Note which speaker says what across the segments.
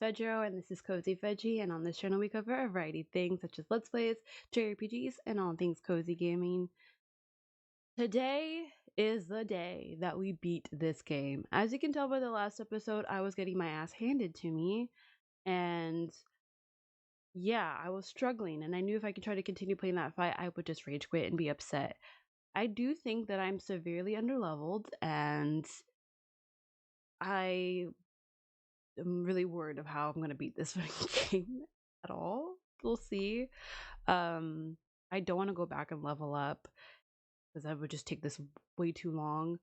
Speaker 1: Fedro, and this is Cozy Veggie, and on this channel we cover a variety of things such as Let's Plays, JRPGs, and all things cozy gaming. Today is the day that we beat this game. As you can tell by the last episode, I was getting my ass handed to me, and yeah, I was struggling, and I knew if I could try to continue playing that fight, I would just rage quit and be upset. I do think that I'm severely underleveled, and I'm really worried of how I'm going to beat this game at all. We'll see. I don't want to go back and level up because that would just take this way too long.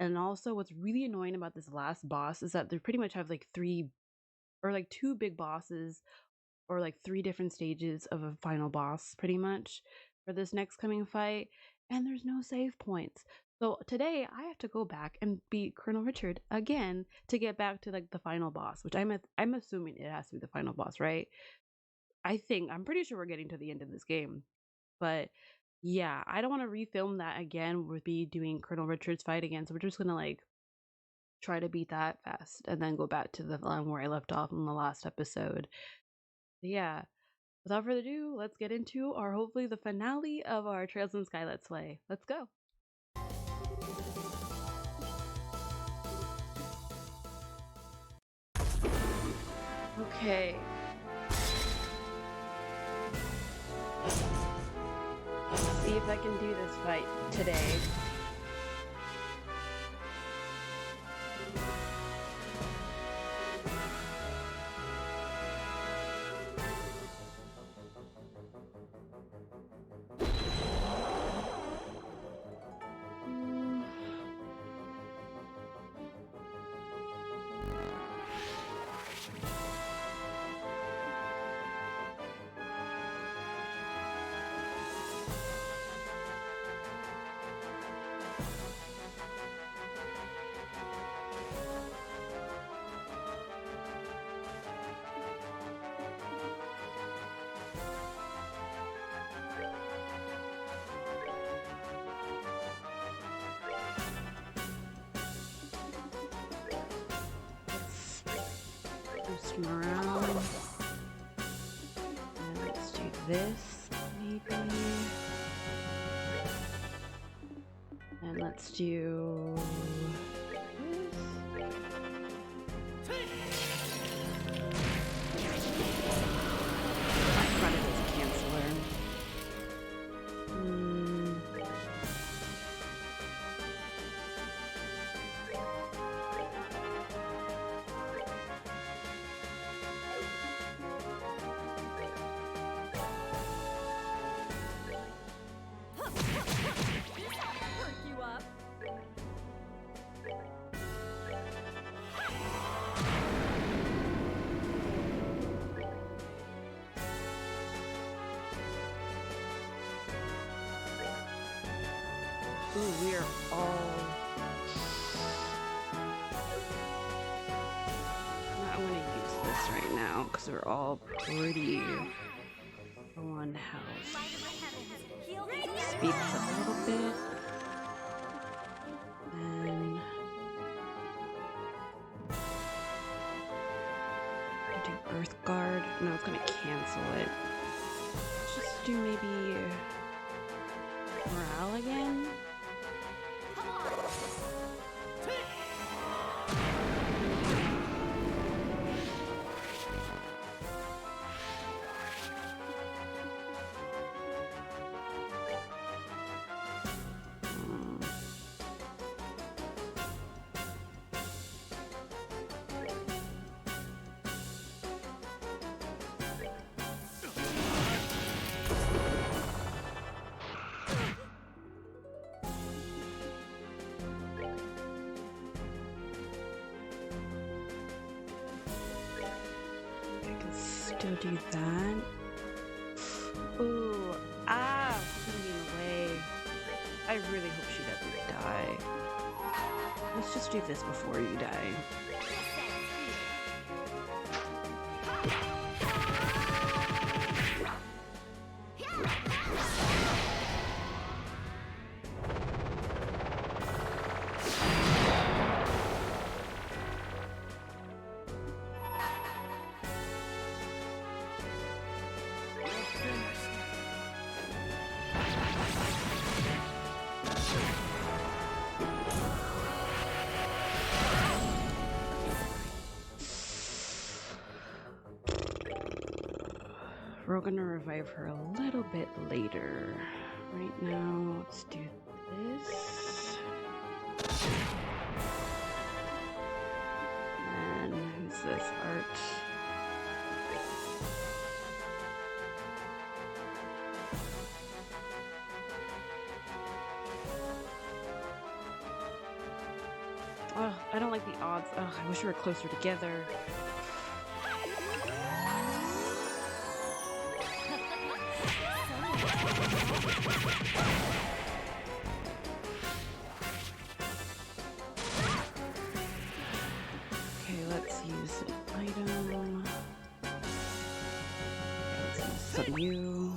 Speaker 1: And also what's really annoying about this last boss is that they pretty much have like two big bosses or like 3 different stages of a final boss pretty much for this next coming fight, and there's no save points. So today I have to go back and beat Colonel Richard again to get back to like the final boss, which I'm assuming it has to be the final boss, right? I'm pretty sure we're getting to the end of this game. But yeah, I don't want to refilm that again with me doing Colonel Richard's fight again, so we're just gonna like try to beat that fast and then go back to the line where I left off in the last episode. But yeah, without further ado, let's get into hopefully the finale of our Trails in the Sky Let's Play. Let's go. Okay. Let's see if I can do this fight today. Around. And let's do this, maybe. And let's do this. I forgot it was a canceller. Ooh, we are all... I want to use this right now because we're all pretty on health. Speed up a little bit. And... do Earth Guard. No, it's going to cancel it. Let's just do maybe... morale again? Still do that. Ooh, she's gonna be in the way. I really hope she doesn't die. Let's just do this before you die. we're gonna revive her a little bit later. Right now, let's do this. And who's this? Art. Oh, I don't like the odds. Oh, I wish we were closer together. Okay, let's use an item. Let's use some you.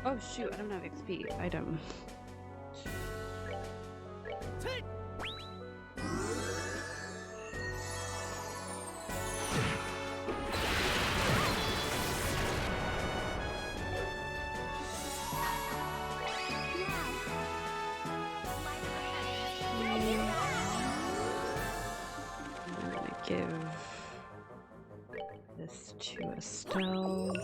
Speaker 1: Oh shoot, I don't have XP. Item. I'm gonna give this to Estelle.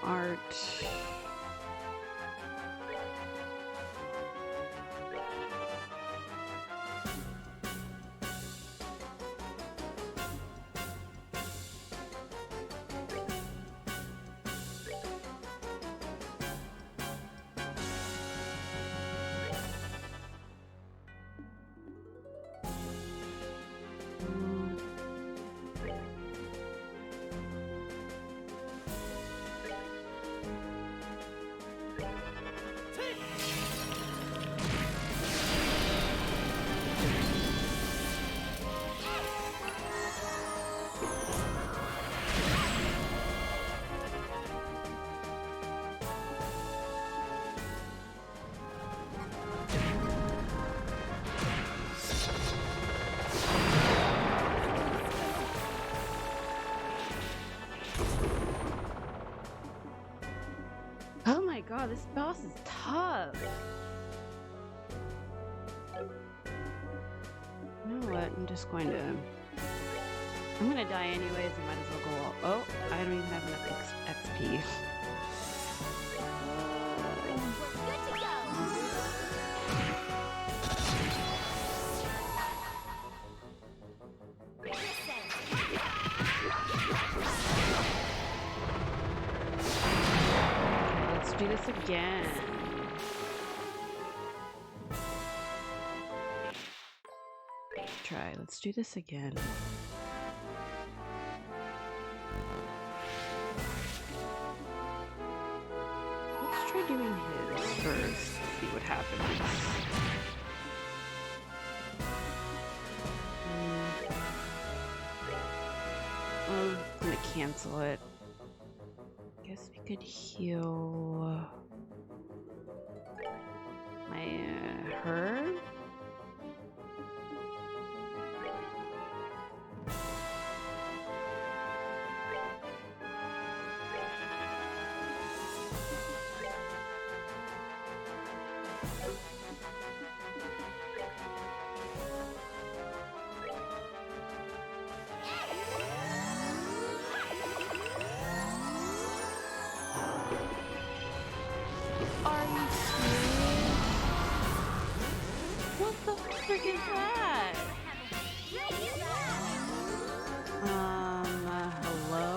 Speaker 1: Art. Oh my god, this boss is tough. You know what? I'm just going to... I'm gonna die anyways. I might as well go all... Oh, I don't even have enough XP. Do this again. Try. Let's do this again. Let's try doing his first. See what happens. I'm gonna cancel it. Guess we could heal her. What is that? Hello?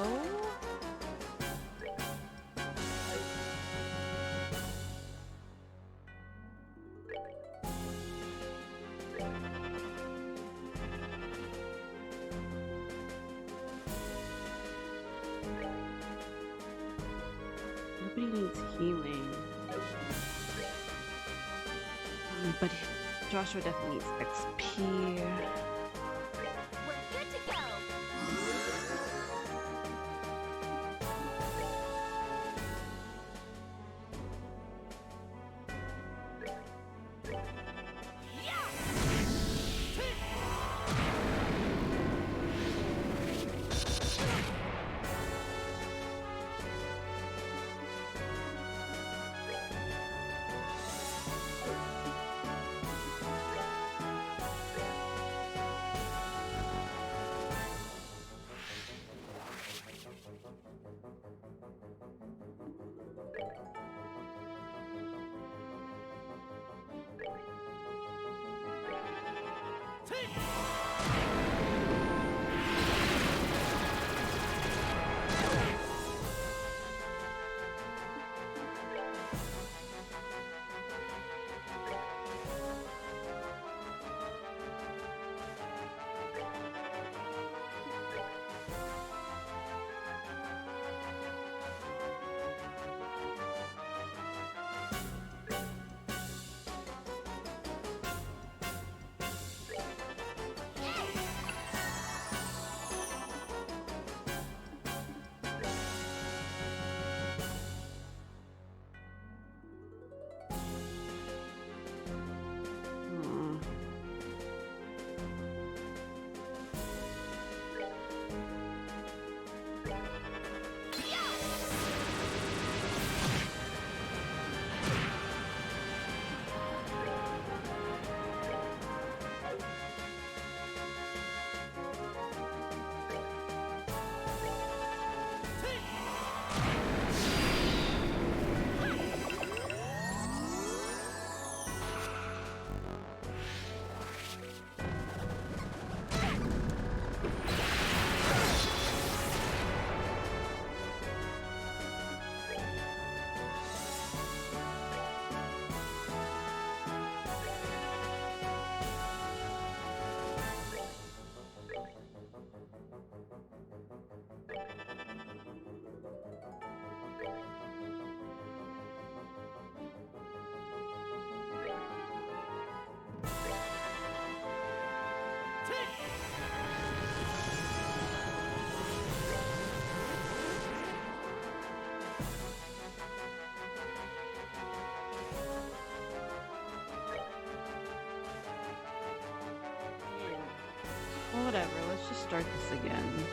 Speaker 1: But Joshua definitely needs XP.
Speaker 2: We're good to go.
Speaker 1: Well, whatever, let's just start this again.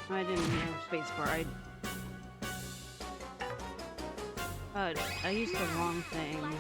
Speaker 1: I didn't hear spacebar. I used the wrong thing.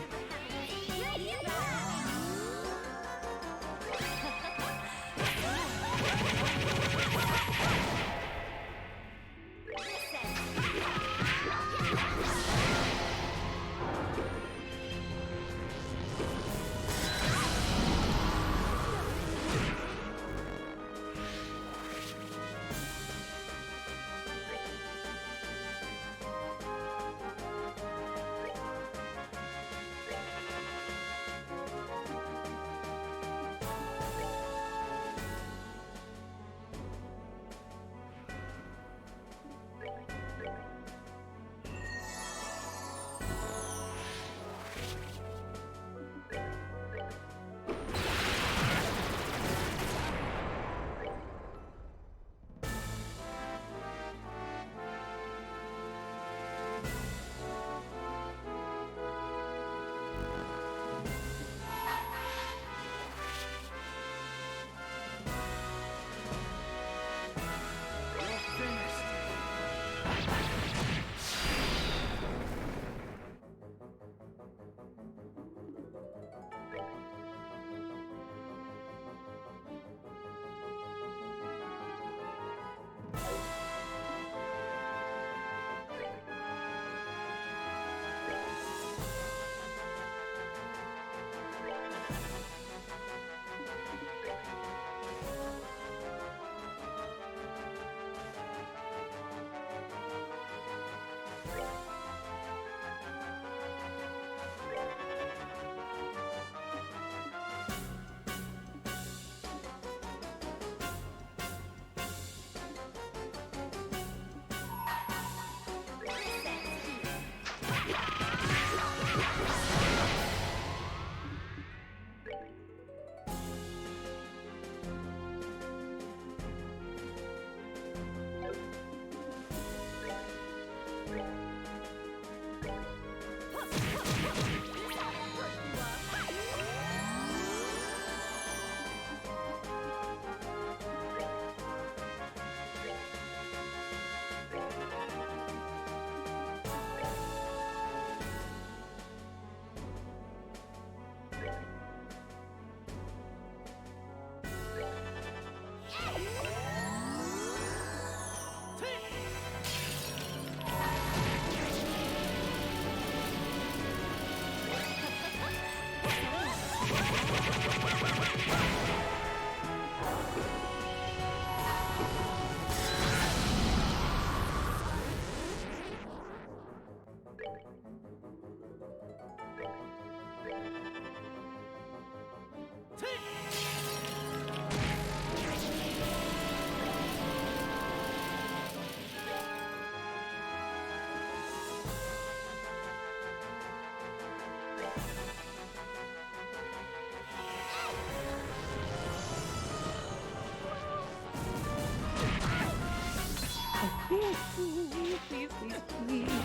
Speaker 1: Please, please, please.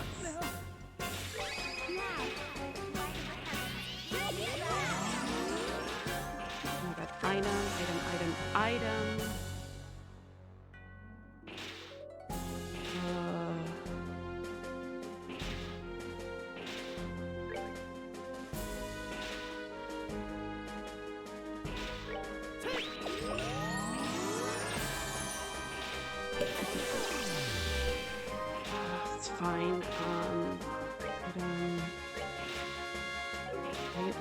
Speaker 1: Oh my god, item. It's fine. Item. Right.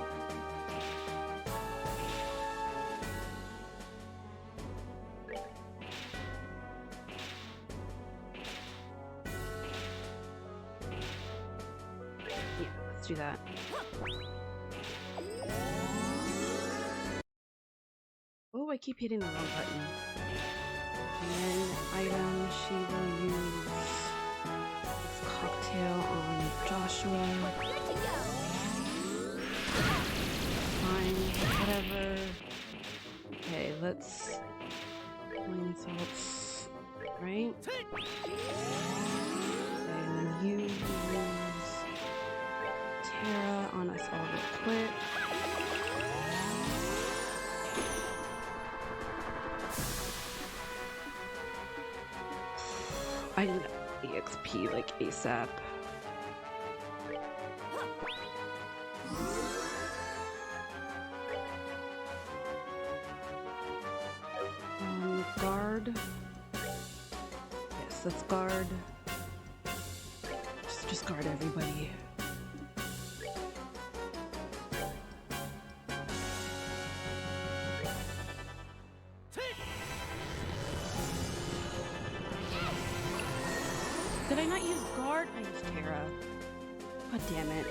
Speaker 1: Yeah, let's do that. Oh, I keep hitting the wrong button. And then item, she will use this cocktail on Joshua. Fine, whatever. Okay, let's wine salts, right? And then you use Tara on us all real quick. I need EXP like ASAP. Guard. Yes, let's guard. Just guard everybody. Did I not use guard? I used Tara. God damn it.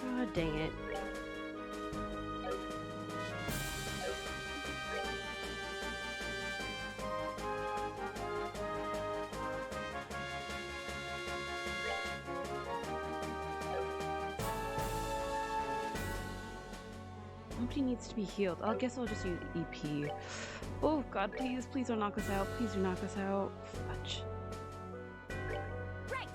Speaker 1: God dang it. Nobody needs to be healed. I guess I'll just use EP. Oh god, please don't knock us out. Please do knock us out. Fudge. Right.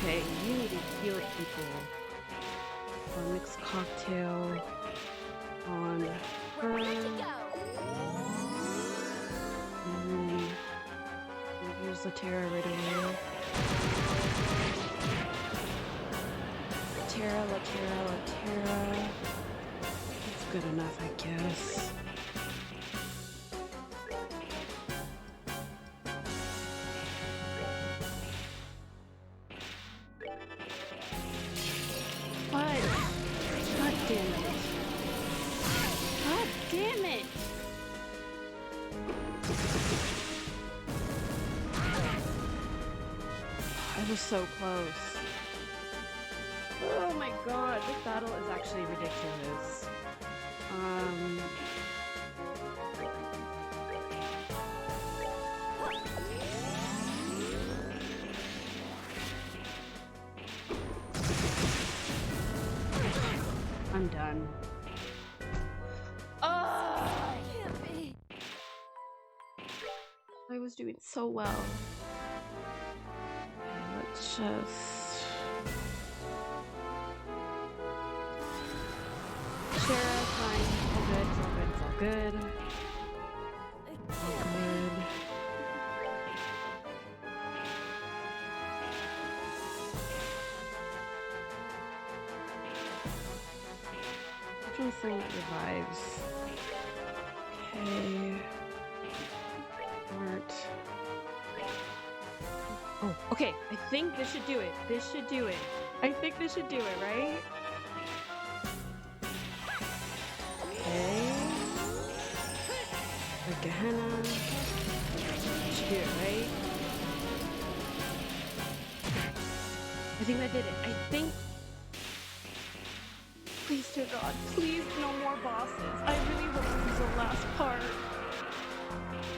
Speaker 1: Okay, you need to heal people. A mixed cocktail on her. Use the Tara right away. Tara. That's good enough, I guess. What? God damn it. God damn it! I was so close. Oh my god, this battle is actually ridiculous. I'm done. Oh, I was doing so well. Okay, let's just share. Fine. All good. It's all good. It's all good. All good. Thing that revives. Okay. Art. Oh, okay. I think this should do it. I think this should do it, right? Okay. Like Gehenna. Should do it, right? I think that did it. I think. Please, dear God, please, no more bosses. I really hope this is the last part.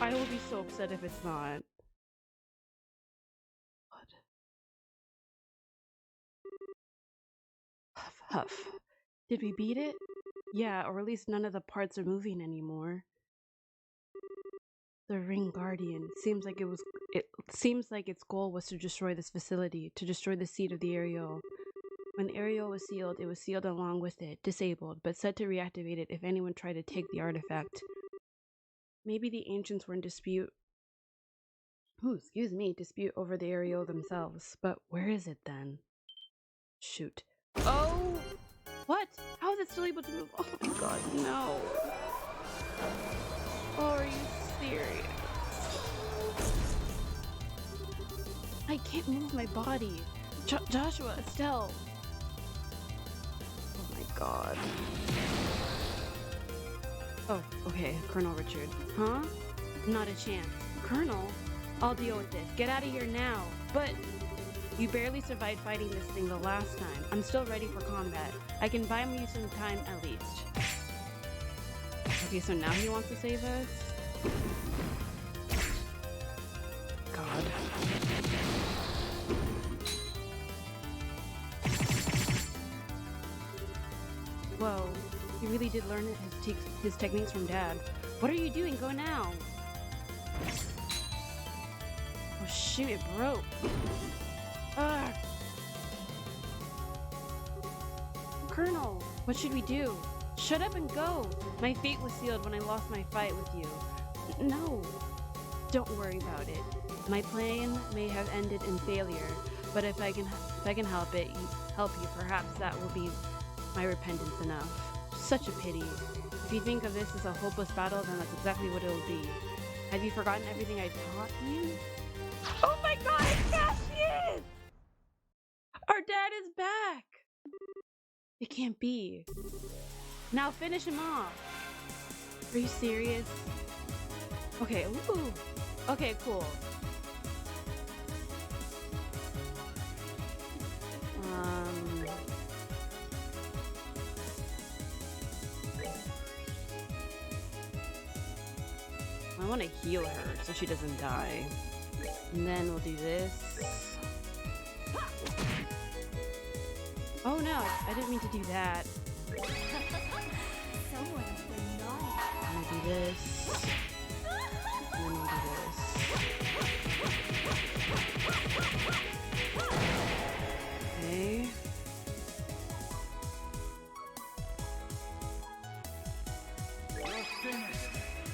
Speaker 1: I will be so upset if it's not. What? Huff, huff. Did we beat it? Yeah, or at least none of the parts are moving anymore. The Ring Guardian seems like it seems like its goal was to destroy this facility, to destroy the seat of the Ariel. When the Ariel was sealed, it was sealed along with it, disabled, but said to reactivate it if anyone tried to take the artifact. Maybe the ancients were in dispute over the Ariel themselves. But where is it then? Shoot. Oh! What? How is it still able to move? Oh my god, no. Oh, are you serious? I can't move my body. Joshua, Estelle. Oh my god. Oh, okay, Colonel Richard. Huh? Not a chance. Colonel? I'll deal with this. Get out of here now. But you barely survived fighting this thing the last time. I'm still ready for combat. I can buy you some time at least. Okay, so now he wants to save us? God. Whoa, he really did learn his techniques from Dad. What are you doing? Go now. Oh shoot, it broke. Ugh. Colonel, what should we do? Shut up and go. My fate was sealed when I lost my fight with you. No, don't worry about it. My plan may have ended in failure, but if I can help you, perhaps that will be my repentance enough. Such a pity. If you think of this as a hopeless battle, then that's exactly what it will be. Have you forgotten everything I taught you? Oh my god, it's Cassius! Our dad is back! It can't be. Now finish him off. Are you serious? Okay, ooh. Okay, cool. I want to heal her so she doesn't die. And then we'll do this. Oh no, I didn't mean to do that. I'm gonna do this. And then we'll do this. Okay.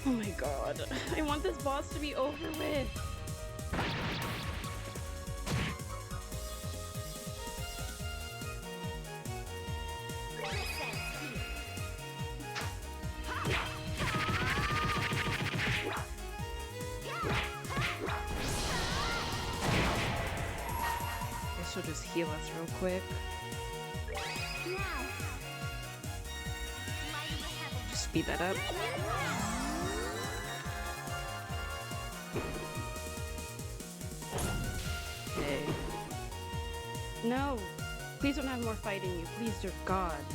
Speaker 1: Oh my god. I want this boss to be over with. She'll just heal us real quick. Just speed that up. Okay. No! Please don't have more fighting you. Please, dear God.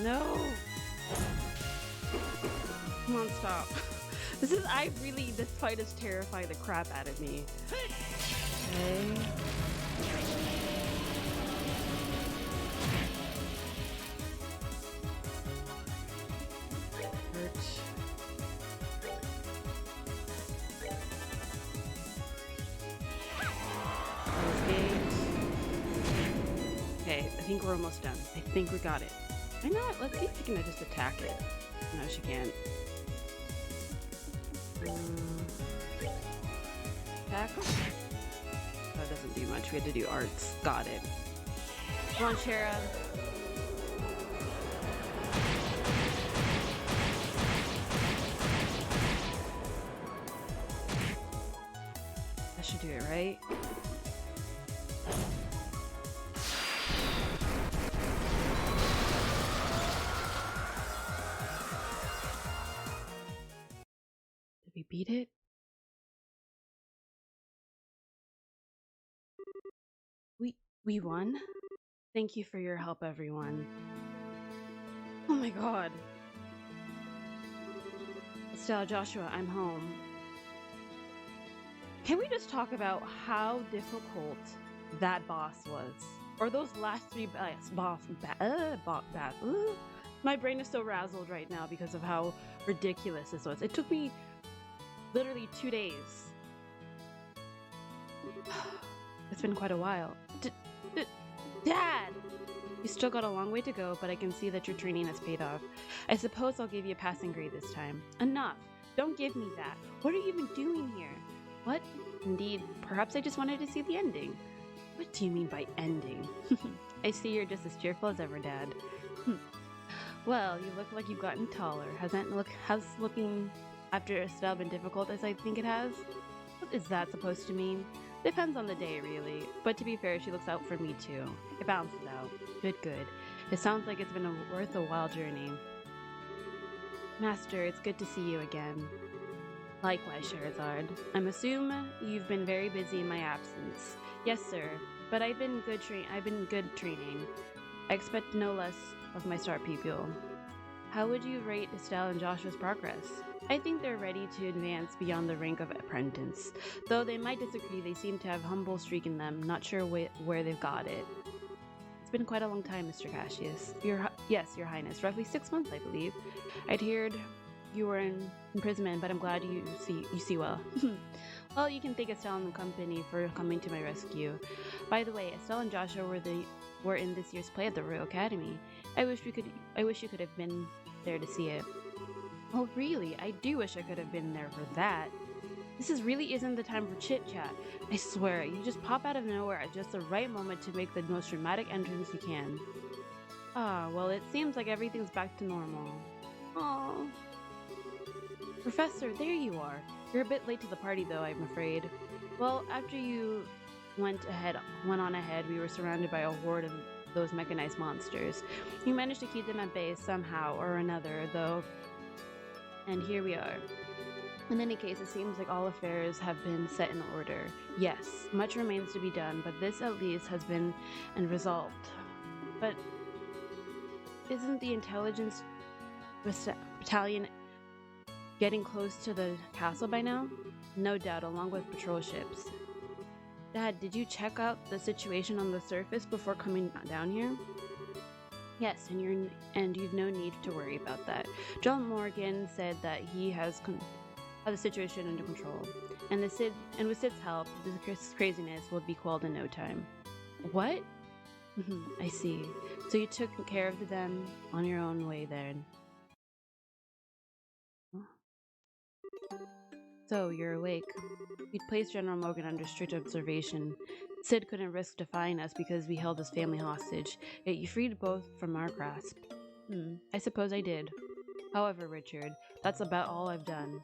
Speaker 1: No! Come on, stop. This fight is terrifying the crap out of me. Okay. Hurt. Okay, I think we're almost done. I think we got it. I know what? Let's see if she can just attack it. No, she can't. Attack. That doesn't do much. We had to do arts. Got it. Come on, Shara. right? Did we beat it? We won? Thank you for your help, everyone. Oh my god. Estelle, Joshua, I'm home. Can we just talk about how difficult that boss was? Or those last three my brain is so razzled right now because of how ridiculous this was. It took me literally 2 days. It's been quite a while. Dad! You still got a long way to go, but I can see that your training has paid off. I suppose I'll give you a passing grade this time. Enough! Don't give me that. What are you even doing here? What? Indeed, perhaps I just wanted to see the ending. What do you mean by ending? I see you're just as cheerful as ever, Dad. Well, you look like you've gotten taller. Has looking after Estelle been difficult as I think it has? What is that supposed to mean? Depends on the day, really. But to be fair, she looks out for me too. It balances out. Good. It sounds like it's been worth a while journey. Master, it's good to see you again. Likewise, Sherazard. I'm assuming you've been very busy in my absence. Yes, sir. But I've been good training. I expect no less of my star pupil. How would you rate Estelle and Joshua's progress? I think they're ready to advance beyond the rank of apprentice. Though they might disagree, they seem to have a humble streak in them. Not sure where they've got it. It's been quite a long time, Mr. Cassius. Yes, Your Highness. Roughly 6 months, I believe. I'd heard you were in imprisonment, but I'm glad you see well. Well, you can thank Estelle and the company for coming to my rescue. By the way, Estelle and Joshua were in this year's play at the Royal Academy. I wish you could have been there to see it. Oh, really? I do wish I could have been there for that. This really isn't the time for chit-chat. I swear, you just pop out of nowhere at just the right moment to make the most dramatic entrance you can. Ah, well, it seems like everything's back to normal. Aww. Professor, there you are. You're a bit late to the party, though, I'm afraid. Well, after you went on ahead, we were surrounded by a horde of those mechanized monsters. You managed to keep them at bay somehow or another, though, and here we are. In any case, it seems like all affairs have been set in order. Yes, much remains to be done, but this at least has been resolved. But isn't the intelligence battalion getting close to the castle by now? No doubt, along with patrol ships. Dad, did you check out the situation on the surface before coming down here? Yes, and you've no need to worry about that. John Morgan said that he has the situation under control, and with Sid's help, this craziness will be quelled in no time. What? I see. So you took care of them on your own way then. So, you're awake. We'd placed General Morgan under strict observation. Sid couldn't risk defying us because we held his family hostage, yet you freed both from our grasp. I suppose I did. However, Richard, that's about all I've done.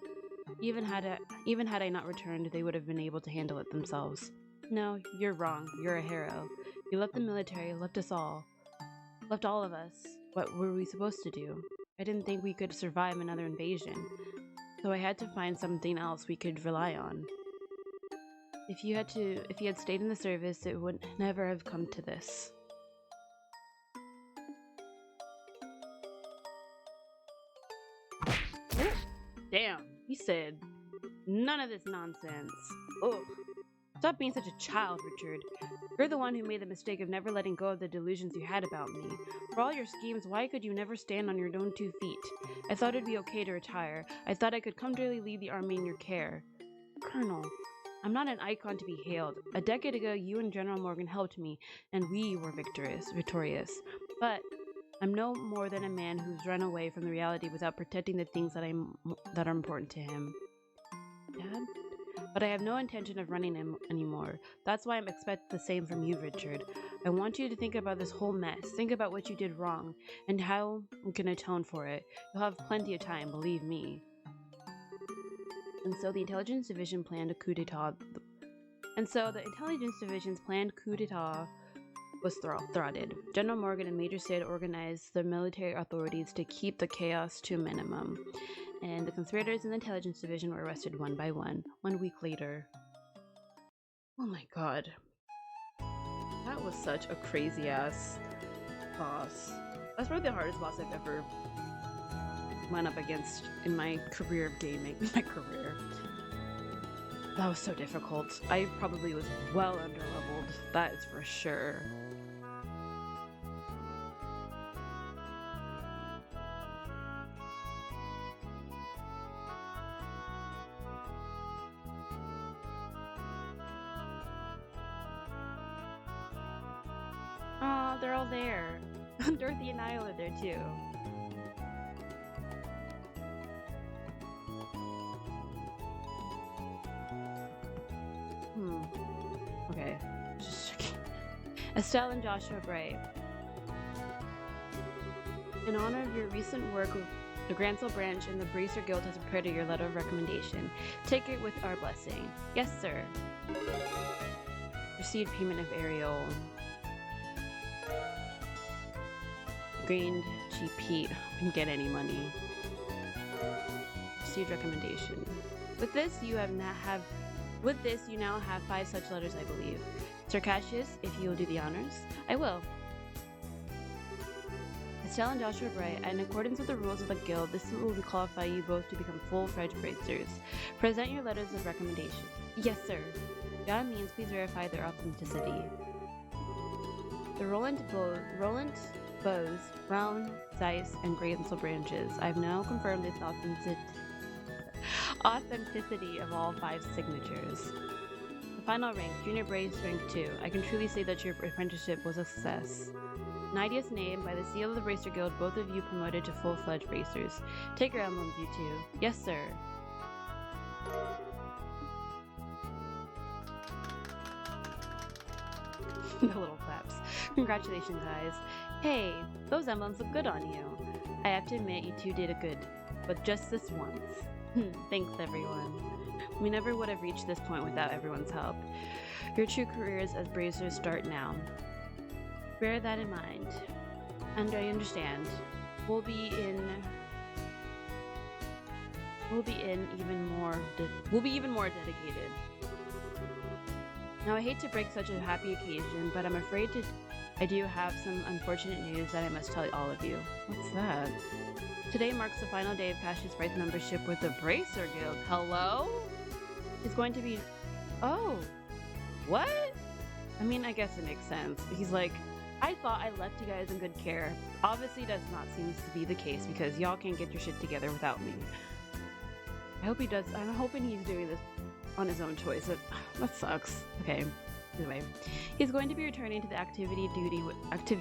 Speaker 1: Even had I not returned, they would have been able to handle it themselves. No, you're wrong. You're a hero. You left the military, left all of us. What were we supposed to do? I didn't think we could survive another invasion. So I had to find something else we could rely on. If you had stayed in the service, it would never have come to this. Damn, he said, none of this nonsense. Ugh. Stop being such a child, Richard. You're the one who made the mistake of never letting go of the delusions you had about me. For all your schemes, why could you never stand on your own 2 feet? I thought it'd be okay to retire. I thought I could comfortably leave the army in your care. Colonel, I'm not an icon to be hailed. A decade ago, you and General Morgan helped me, and we were victorious. But I'm no more than a man who's run away from the reality without protecting the things that are important to him. Dad? But I have no intention of running him anymore. That's why I expect the same from you, Richard. I want you to think about this whole mess. Think about what you did wrong, and how you can atone for it. You'll have plenty of time, believe me. And so the Intelligence Division planned a coup d'etat And so the intelligence division's planned coup d'etat was thwarted. General Morgan and Major Sid organized the military authorities to keep the chaos to a minimum, and the conspirators in the intelligence division were arrested one by one. 1 week later. Oh my god. That was such a crazy ass boss. That's probably the hardest boss I've ever went up against in my career of gaming. That was so difficult. I probably was well underleveled, that is for sure. Aw, they're all there. Dorothy and Niall are there too. Okay. Just checking. Estelle and Joshua Bray. In honor of your recent work with the Gransell branch and the Bracer Guild has prepared your letter of recommendation. Take it with our blessing. Yes, sir. Received payment of Ariel. Gained GP. Didn't get any money. Received recommendation. With this, you now have 5 such letters, I believe. Sir Cassius, if you will do the honors. I will. Estelle and Joshua Bray, in accordance with the rules of the guild, this will qualify you both to become full-fledged bracers. Present your letters of recommendation. Yes, sir. By all means, please verify their authenticity. The Roland Bows, Brown, Zeiss, and Gransell branches. I have now confirmed its authenticity of all 5 signatures. The final rank, Junior Brace rank 2. I can truly say that your apprenticeship was a success. Nidia's name, by the seal of the Bracer Guild, both of you promoted to full-fledged bracers. Take your emblems, you two. Yes, sir. The little claps. Congratulations, guys. Hey, those emblems look good on you. I have to admit, you two did a good, but just this once. Thanks, everyone. We never would have reached this point without everyone's help. Your true careers as bracers start now. Bear that in mind. And I understand. We'll be even more dedicated. Now I hate to break such a happy occasion, but I'm afraid I do have some unfortunate news that I must tell all of you. What's that? Today marks the final day of Cassius Bright's membership with the Bracer Guild. Hello? He's going to be... Oh! What? I mean, I guess it makes sense. He's like, I thought I left you guys in good care. Obviously does not seem to be the case because y'all can't get your shit together without me. I hope he does. I'm hoping he's doing this on his own choice. That sucks. Okay. Anyway, he's going to be returning to the active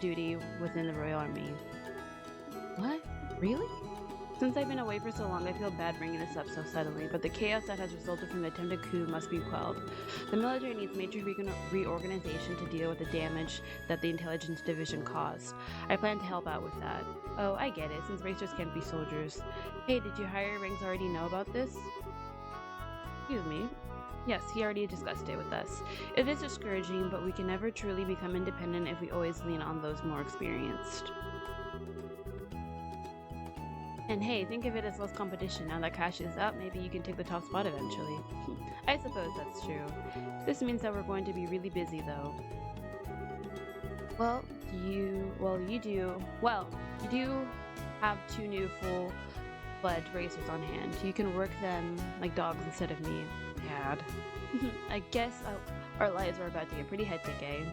Speaker 1: duty within the Royal Army. What? Really? Since I've been away for so long, I feel bad bringing this up so suddenly, but the chaos that has resulted from the attempted coup must be quelled. The military needs major reorganization to deal with the damage that the intelligence division caused. I plan to help out with that. Oh, I get it, since racers can't be soldiers. Hey, did your higher ranks already know about this? Excuse me. Yes, he already discussed it with us. It is discouraging, but we can never truly become independent if we always lean on those more experienced. And hey, think of it as less competition. Now that Cash is up, maybe you can take the top spot eventually. I suppose that's true. This means that we're going to be really busy though. You do have 2 new full-fledged racers on hand. You can work them like dogs instead of me. Dad. I guess our lives are about to get pretty hectic, eh?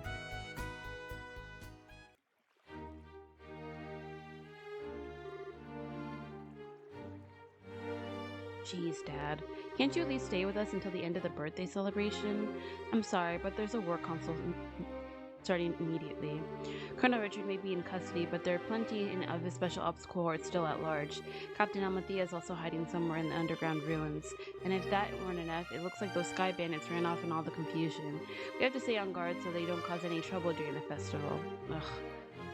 Speaker 1: Jeez, Dad. Can't you at least stay with us until the end of the birthday celebration? I'm sorry, but there's a work consult starting immediately. Colonel Richard may be in custody, but there are plenty of his special ops cohort still at large. Captain Almathea is also hiding somewhere in the underground ruins. And if that weren't enough, it looks like those sky bandits ran off in all the confusion. We have to stay on guard so they don't cause any trouble during the festival. Ugh,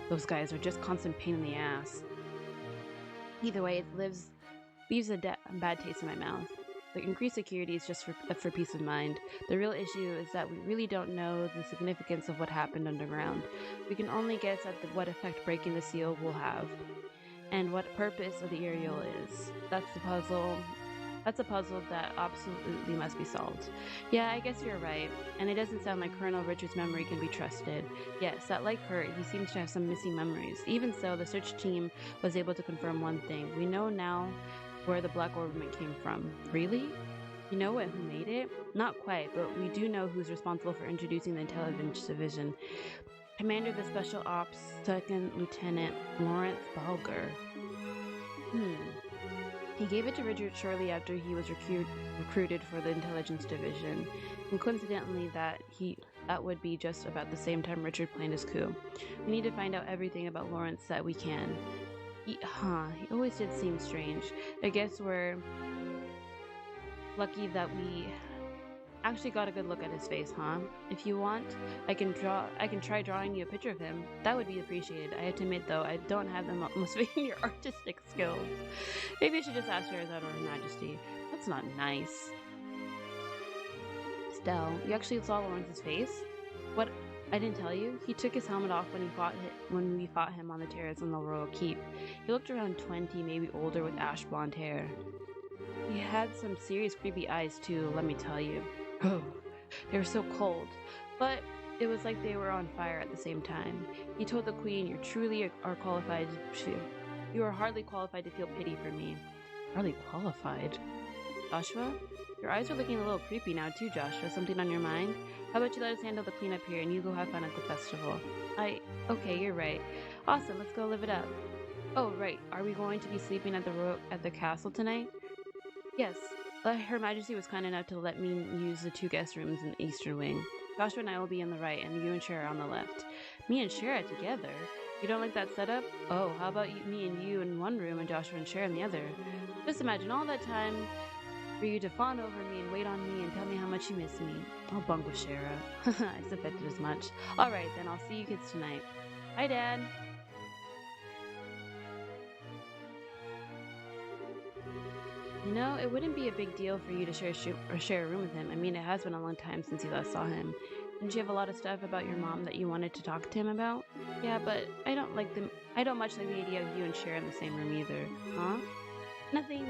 Speaker 1: those guys are just constant pain in the ass. Either way, it leaves a bad taste in my mouth. The increased security is just for peace of mind. The real issue is that we really don't know the significance of what happened underground. We can only guess at what effect breaking the seal will have, and what purpose of the aerial is. That's the puzzle. That's a puzzle that absolutely must be solved. Yeah, I guess you're right. And it doesn't sound like Colonel Richard's memory can be trusted. Yes, that like Kurt, he seems to have some missing memories. Even so, the search team was able to confirm one thing. We know now where the Black Ornament came from. Really? You know who made it? Not quite, but we do know who's responsible for introducing the Intelligence Division. Commander of the Special Ops, 2nd Lieutenant Lawrence Balger. He gave it to Richard shortly after he was recruited for the Intelligence Division, and coincidentally that would be just about the same time Richard planned his coup. We need to find out everything about Lawrence that we can. He always did seem strange. I guess we're lucky that we actually got a good look at his face, huh? If you want, I can try drawing you a picture of him. That would be appreciated. I have to admit, though, I don't have the most of your artistic skills. Maybe I should just ask Sherazade or Her Majesty. That's not nice. Stell, you actually saw Lawrence's face? What? I didn't tell you? He took his helmet off when we fought him on the terrace on the Royal Keep. He looked around 20, maybe older, with ash blonde hair. He had some serious creepy eyes, too, let me tell you. Oh, they were so cold, but it was like they were on fire at the same time. He told the Queen, you are hardly qualified to feel pity for me. Hardly qualified? Joshua? Your eyes are looking a little creepy now too, Joshua. Something on your mind? How about you let us handle the cleanup here and you go have fun at the festival? Okay, you're right. Awesome, let's go live it up. Oh, right. Are we going to be sleeping at the castle tonight? Yes. Her Majesty was kind enough to let me use the 2 guest rooms in the eastern wing. Joshua and I will be on the right, and you and Shara on the left. Me and Shara together? You don't like that setup? Oh, how about me and you in one room and Joshua and Shara in the other? Just imagine all that time for you to fawn over me and wait on me and tell me how much you miss me. I'll bunk with Shara. I suspected as much. Alright, then I'll see you kids tonight. Bye, Dad. You know, it wouldn't be a big deal for you to share a room with him. I mean, it has been a long time since you last saw him. Didn't you have a lot of stuff about your mom that you wanted to talk to him about? Yeah, but I don't much like the idea of you and Cher in the same room either. Huh? Nothing.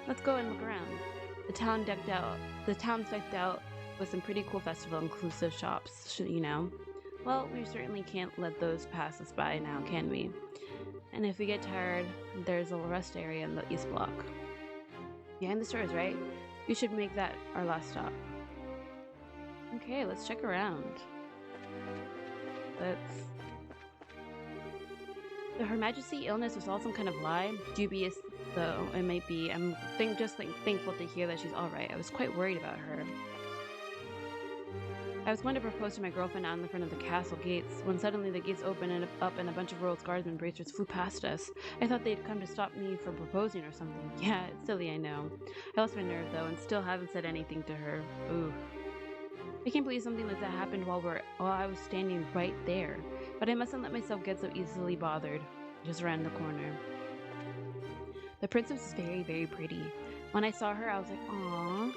Speaker 1: Let's go and look around. The town's decked out with some pretty cool festival-inclusive shops, you know. Well, we certainly can't let those pass us by now, can we? And if we get tired, there's a rest area in the East Block. Behind the stores, right? We should make that our last stop. Okay, let's check around. Her Majesty's illness was all some kind of lie. Dubious though it might be, I'm thankful to hear that she's alright. I was quite worried about her. I was going to propose to my girlfriend out in the front of the castle gates, when suddenly the gates opened up and a bunch of Royal Guardsmen bracers flew past us. I thought they'd come to stop me from proposing or something. Yeah, it's silly, I know. I lost my nerve, though, and still haven't said anything to her. Ooh. I can't believe something like that happened while I was standing right there. But I mustn't let myself get so easily bothered. Just around the corner. The princess is very, very pretty. When I saw her, I was like, aww.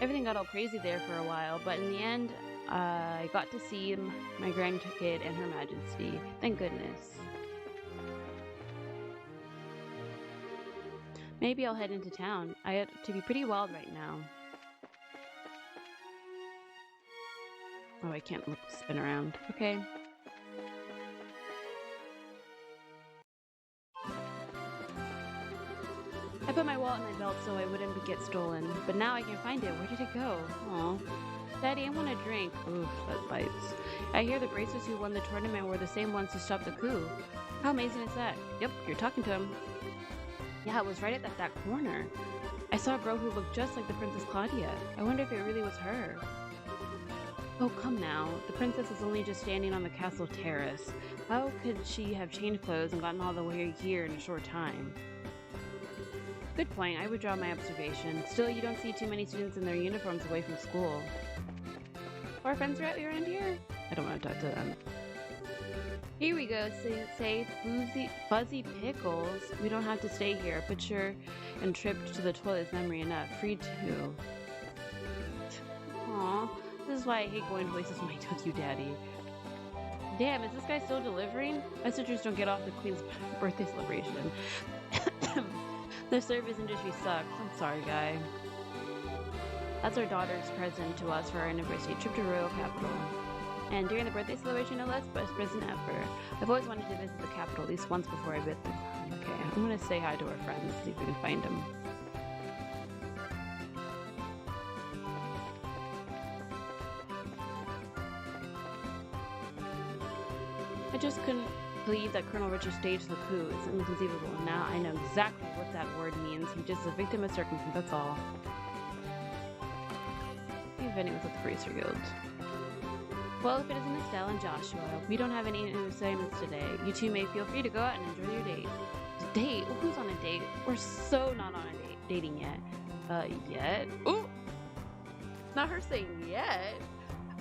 Speaker 1: Everything got all crazy there for a while, but in the end, I got to see my grandkid and Her Majesty. Thank goodness. Maybe I'll head into town. I have to be pretty wild right now. Oh, I can't spin around. Okay. I put my wallet in my belt so I wouldn't get stolen, but now I can't find it. Where did it go? Aw. Daddy, I want a drink. Oof, that bites. I hear the bracers who won the tournament were the same ones who stopped the coup. How amazing is that? Yep, you're talking to him. Yeah, it was right at that corner. I saw a girl who looked just like the Princess Claudia. I wonder if it really was her. Oh, come now. The princess is only just standing on the castle terrace. How could she have changed clothes and gotten all the way here in a short time? Good point. I would draw my observation. Still, you don't see too many students in their uniforms away from school. Our friends are out around here? I don't want to talk to them. Here we go. Say Fuzzy Pickles. We don't have to stay here. Put your and trip to the toilet is memory enough. Free to. Aw, this is why I hate going places when I took you, Daddy. Damn, is this guy still delivering? My sisters don't get off the Queen's birthday celebration. The service industry sucks. I'm sorry, guy. That's our daughter's present to us for our anniversary trip to Royal Capital. And during the birthday celebration, no less, best present ever. I've always wanted to visit the capital at least once before I visit. Okay, I'm gonna say hi to our friends, see if we can find them. I just couldn't believe that Colonel Richard staged the coup. It's inconceivable. Now I know exactly what that word means. He's just a victim of circumstance, that's all. You've anyone with the Bracer Guild. Well, if it isn't Estelle and Joshua, we don't have any assignments today. You two may feel free to go out and enjoy your date. Date? Who's on a date? We're so not on a dating yet. Yet? Ooh! Not her saying yet.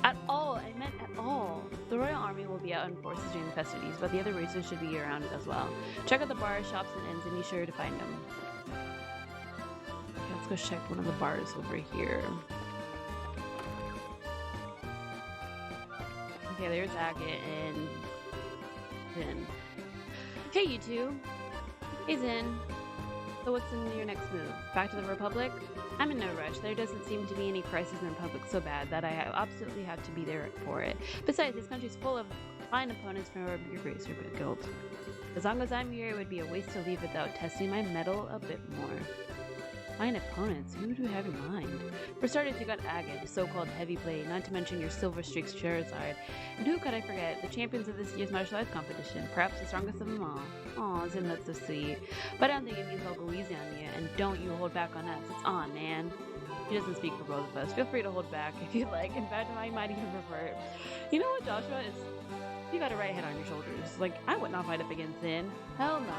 Speaker 1: At all. I meant at all. The Royal Army will be out in forces during the festivities, but the other racers should be around as well. Check out the bars, shops, and inns, and be sure to find them. Okay, let's go check one of the bars over here. Okay, there's Agate and Zin. Hey, you two. Hey, Zin. So what's in your next move? Back to the Republic? I'm in no rush. There doesn't seem to be any crisis in the Republic so bad that I absolutely have to be there for it. Besides, this country's full of fine opponents from your Bracer Guild. As long as I'm here, it would be a waste to leave without testing my mettle a bit more. Fine opponents? Who do you have in mind? For starters, you got Agate, the so-called heavy blade, not to mention your Silver Streaks Charizard. And who could I forget? The champions of this year's martial arts competition, perhaps the strongest of them all. Aw, Zin, that's so sweet. But I don't think it means I'll go easy on you, and don't you hold back on us. It's on, man. He doesn't speak for both of us. Feel free to hold back if you'd like. In fact, I might even prefer it. You know what, Joshua? You got a right head on your shoulders. Like, I would not fight up against Zin. Hell no.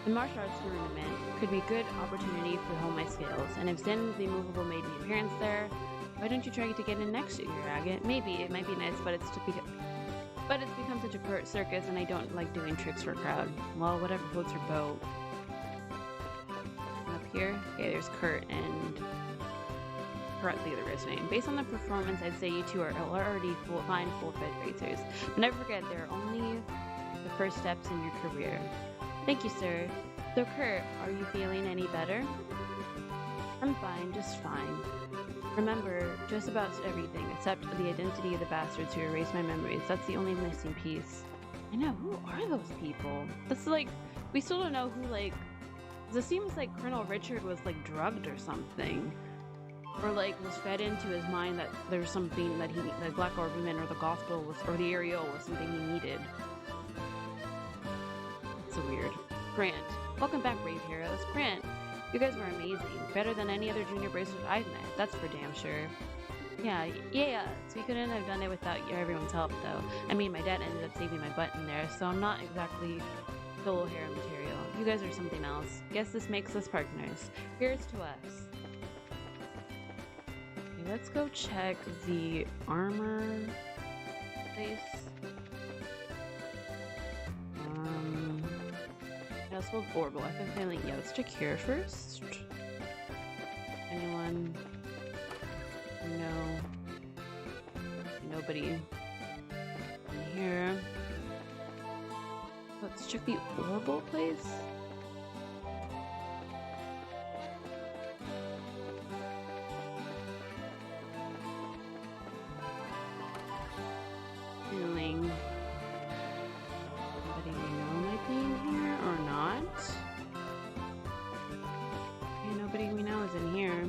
Speaker 1: The martial arts tournament could be a good opportunity to hone my skills, and if Zin the Immovable made an appearance there, why don't you try to get in next year, Agate? Maybe it might be nice, but it's become such a circus, and I don't like doing tricks for a crowd. Well, whatever floats your boat. And up here, okay, there's Kurt and correct the other guy's name. Based on the performance, I'd say you two are already full-fed racers. But never forget, they're only the first steps in your career. Thank you, sir. So, Kurt, are you feeling any better? I'm fine, just fine. Remember just about everything, except the identity of the bastards who erased my memories. That's the only missing piece. I know, who are those people? That's like, we still don't know who, like, it seems like Colonel Richard was, like, drugged or something. Or, like, was fed into his mind that there was something that the Black Orb Women or the Gospel was, or the Ariel was something he needed. So weird. Grant. Welcome back, Brave Heroes. Grant, you guys were amazing. Better than any other junior bracers I've met. That's for damn sure. Yeah. So we couldn't have done it without everyone's help, though. I mean, my dad ended up saving my butt in there, so I'm not exactly solo hero material. You guys are something else. Guess this makes us partners. Here's to us. Okay, let's go check the armor place. That's well horrible. I have a feeling, yeah, let's check here first. Anyone? No. Nobody in here. Let's check the orbital place. Feeling. Anybody we know might be in here or not? Okay, nobody we know is in here.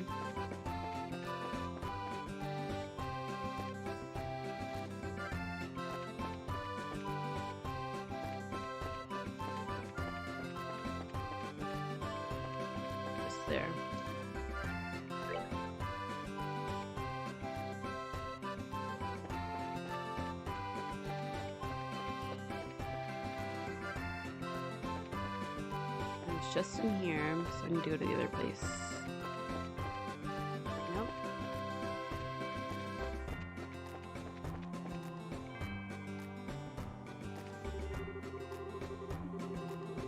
Speaker 1: Just there. It's just in here, so I can go to the other place. Nope.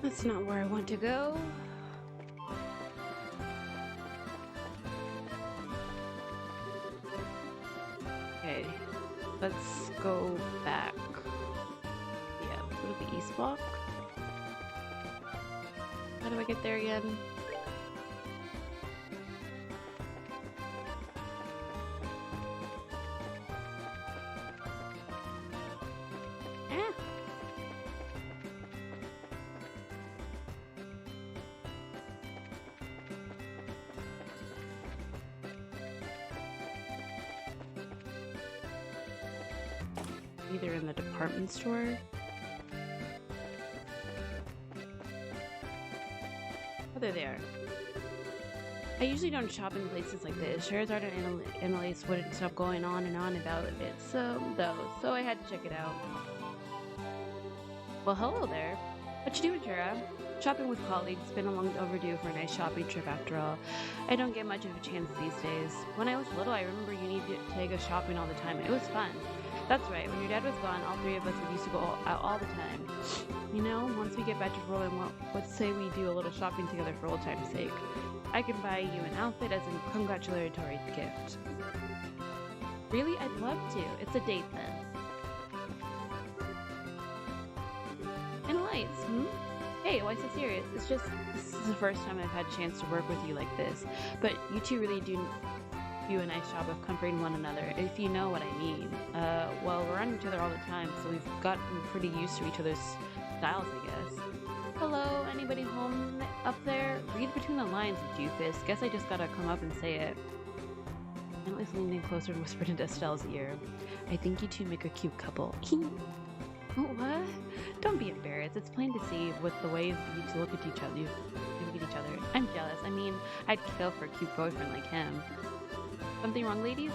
Speaker 1: That's not where I want to go. Okay, let's go back. Yeah, go to the east block. How do I get there again? Either in the department store. Oh, there they are. I usually don't shop in places like this. Charizard and Annalise wouldn't stop going on and on about it, so I had to check it out. Well, hello there. What you doing, Chara? Shopping with colleagues, been long overdue for a nice shopping trip after all. I don't get much of a chance these days. When I was little, I remember you needed to take us shopping all the time. It was fun. That's right, when your dad was gone, all three of us would used to go out all the time. You know, once we get back to rolling, let's say we do a little shopping together for old time's sake. I can buy you an outfit as a congratulatory gift. Really? I'd love to. It's a date then. And lights, Hey, why so serious? It's just, this is the first time I've had a chance to work with you like this. But you two really do a nice job of comforting one another, if you know what I mean. Well, we're around each other all the time, so we've gotten pretty used to each other's styles, I guess. Hello, anybody home up there? Read between the lines, doofus. Guess I just gotta come up and say it. Annalise leaned in closer and whispered into Estelle's ear. I think you two make a cute couple. What? Don't be embarrassed. It's plain to see with the way you two look at each other. You look at each other. I'm jealous. I mean, I'd kill for a cute boyfriend like him. Something wrong, ladies?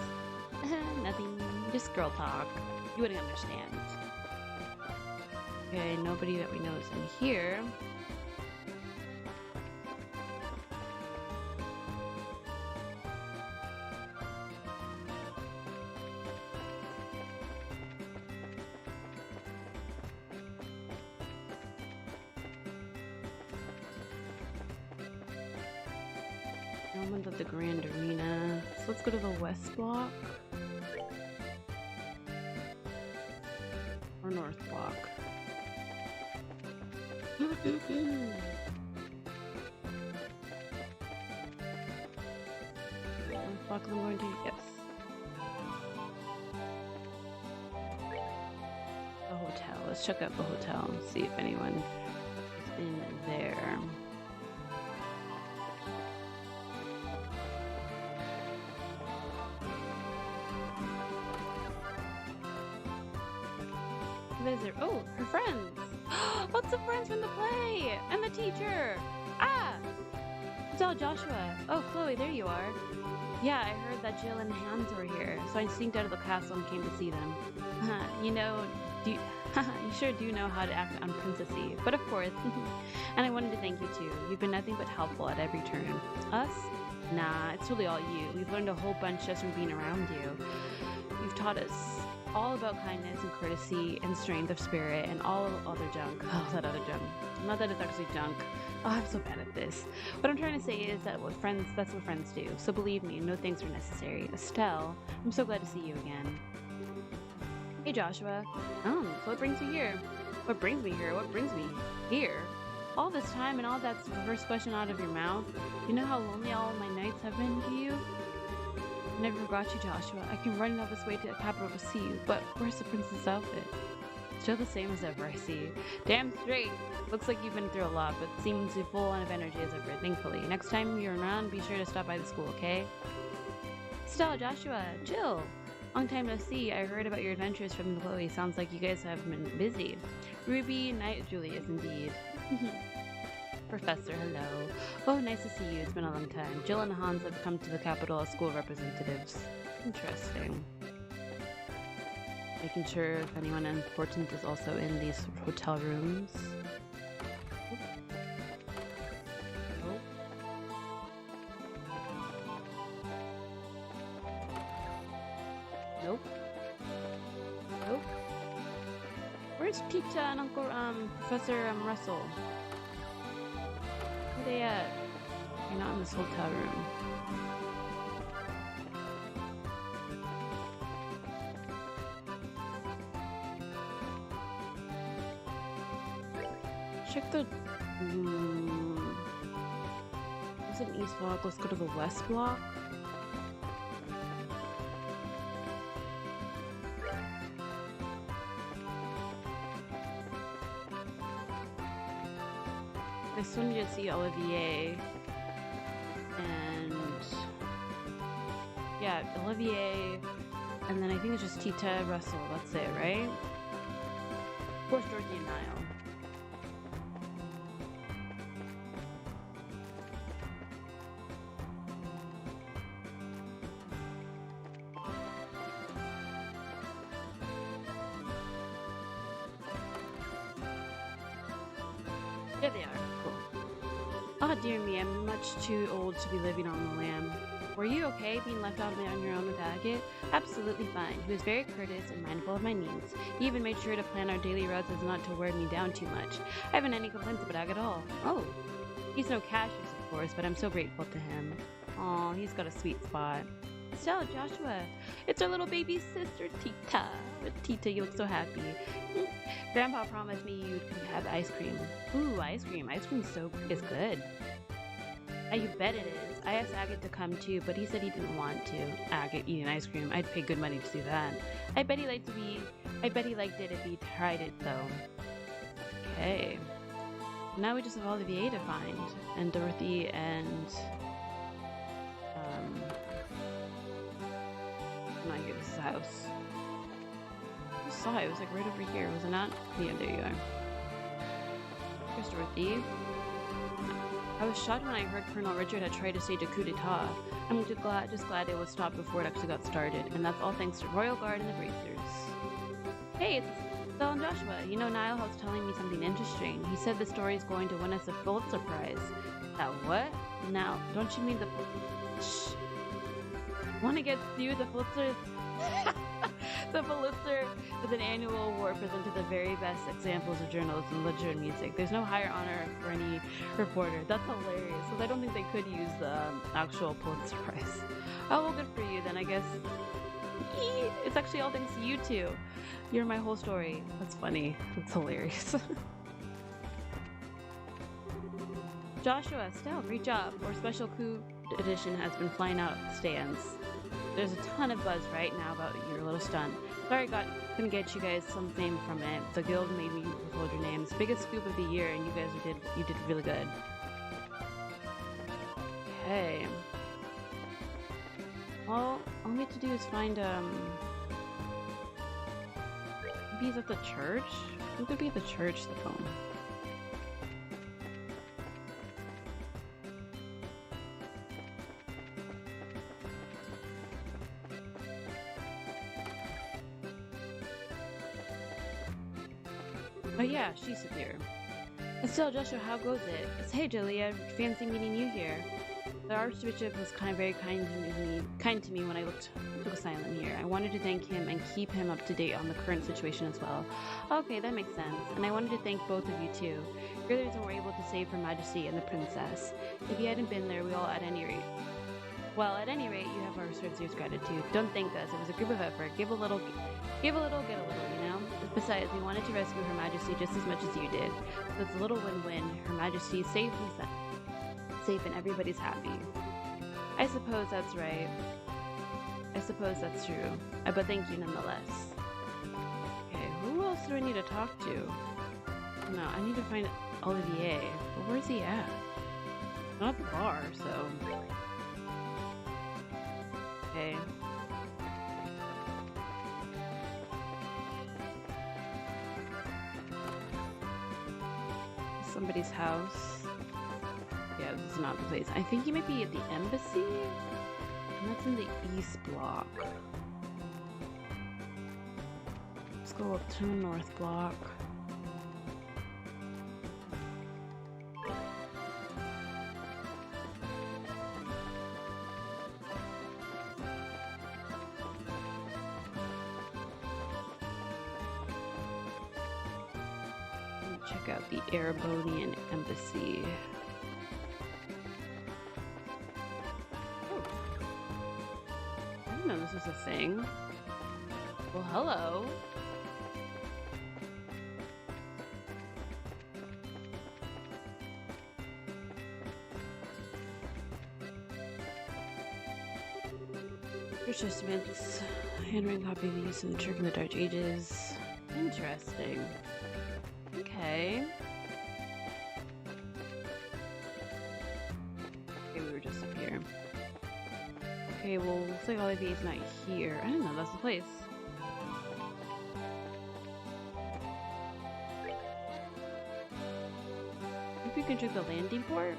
Speaker 1: Nothing. Just girl talk. You wouldn't understand. Okay, nobody that we know is in here. Moment of the Grand Arena. So let's go to the West Block. Or North Block. North Block I'm going to, yes. The hotel. Let's check out the hotel and see if anyone is in there. Visit. Oh, her friends! Lots of friends from the play! And the teacher! Ah! It's all Joshua. Oh, Chloe, there you are. Yeah, I heard that Jill and Hans were here, so I sneaked out of the castle and came to see them. You know, you sure do know how to act unprincessy, but of course. And I wanted to thank you too. You've been nothing but helpful at every turn. Us? Nah, it's really all you. We've learned a whole bunch just from being around you. You've taught us all about kindness and courtesy and strength of spirit and all other junk. Oh, that other junk. Not that it's actually junk. Oh, I'm so bad at this. What I'm trying to say is that that's what friends do. So believe me, no thanks are necessary. Estelle, I'm so glad to see you again. Hey, Joshua. Oh, so what brings you here? What brings me here? What brings me here? All this time and all that's the first question out of your mouth. You know how lonely all my nights have been to you? I never forgot you, Joshua. I came running all this way to the capital to see you, but where's the princess outfit? Still the same as ever, I see. Damn straight. Looks like you've been through a lot, but seems full of energy as ever, thankfully. Next time you're around, be sure to stop by the school, okay? Stella, Joshua, Jill. Long time no see. I heard about your adventures from Chloe. Sounds like you guys have been busy. Ruby, Knight, Julius, indeed. Professor, hello. Oh, nice to see you. It's been a long time. Jill and Hans have come to the capital as school representatives. Interesting. Making sure if anyone important is also in these hotel rooms. Oh. Nope. Nope. Where's Peter and Uncle Professor Russell? are they at? They're not in this hotel room. Check the... It's an east block. Let's go to the west block. I still need to see Olivier. And... yeah, Olivier. And then I think it's just Tita, Russell. That's it, right? Of course, Dorothy and Niall. There they are. Cool. Oh dear me, I'm much too old to be living on the lam. Were you okay being left out on your own with Agate? Absolutely fine. He was very courteous and mindful of my needs. He even made sure to plan our daily routes as not to wear me down too much. I haven't any complaints about Agate at all. Oh. He's no Cassius, of course, but I'm so grateful to him. Aw, he's got a sweet spot. Estelle, Joshua, it's our little baby sister, Tita. With Tita, you look so happy. Grandpa promised me you'd have ice cream. Ooh, ice cream. Ice cream is good. You bet it is. I asked Agate to come too, but he said he didn't want to. Agate eating ice cream. I'd pay good money to do that. I bet he liked it if he tried it though. Okay. Now we just have Olivier to find. And Dorothy and not here, this is the house. I saw it was like right over here, was it not? Yeah, there you are. Here's Dorothy. I was shocked when I heard Colonel Richard had tried to stage a coup d'etat. I'm just glad it was stopped before it actually got started, and that's all thanks to Royal Guard and the Bracers. Hey, it's Estelle and Joshua. You know, Niall was telling me something interesting. He said the story's going to win us a Pulitzer Prize. That what? Now, don't you mean the Shh. Want to get you the Pulitzer? The Pulitzer is an annual award presented to the very best examples of journalism, literature, and music. There's no higher honor for any reporter. That's hilarious, because I don't think they could use the actual Pulitzer Prize. Oh, well, good for you then, I guess. It's actually all thanks to you two. You're my whole story. That's funny. That's hilarious. Joshua, Estelle, great job. Our special coup edition has been flying out of the stands. There's a ton of buzz right now about your little stunt. Sorry couldn't get you guys some fame from it. The guild made me withhold your names. Biggest scoop of the year, and you guys did really good. Okay. Well, all we have to do is find maybe he's at the church? Who could be at the church though? Oh yeah, she's here. Estelle, Joshua, how goes it? It's hey Julia, fancy meeting you here. The Archbishop was very kind to me when I took asylum here. I wanted to thank him and keep him up to date on the current situation as well. Okay, that makes sense. And I wanted to thank both of you too. You're the reason we're able to save Her Majesty and the Princess. If you hadn't been there, at any rate, you have our sincere gratitude. Don't thank us. It was a group of effort. Give a little, get a little, you know? Besides, we wanted to rescue Her Majesty just as much as you did. So it's a little win-win. Her Majesty is safe and everybody's happy. I suppose that's right. I suppose that's true. But thank you nonetheless. Okay, who else do I need to talk to? No, I need to find Olivier. But where's he at? Not at the bar, so... Okay. Somebody's house. Yeah, this is not the place. I think he might be at the embassy. And that's in the east block. Let's go up to the north block. Check out the Erebonian embassy. was a thing. Well, hello. Participants, handwritten copy of the use of the trick in the Dark Ages. Interesting. Okay. Okay, we were just up here. Okay, well, looks like Olivier's not here. I didn't know that's the place. Maybe we can check the landing port?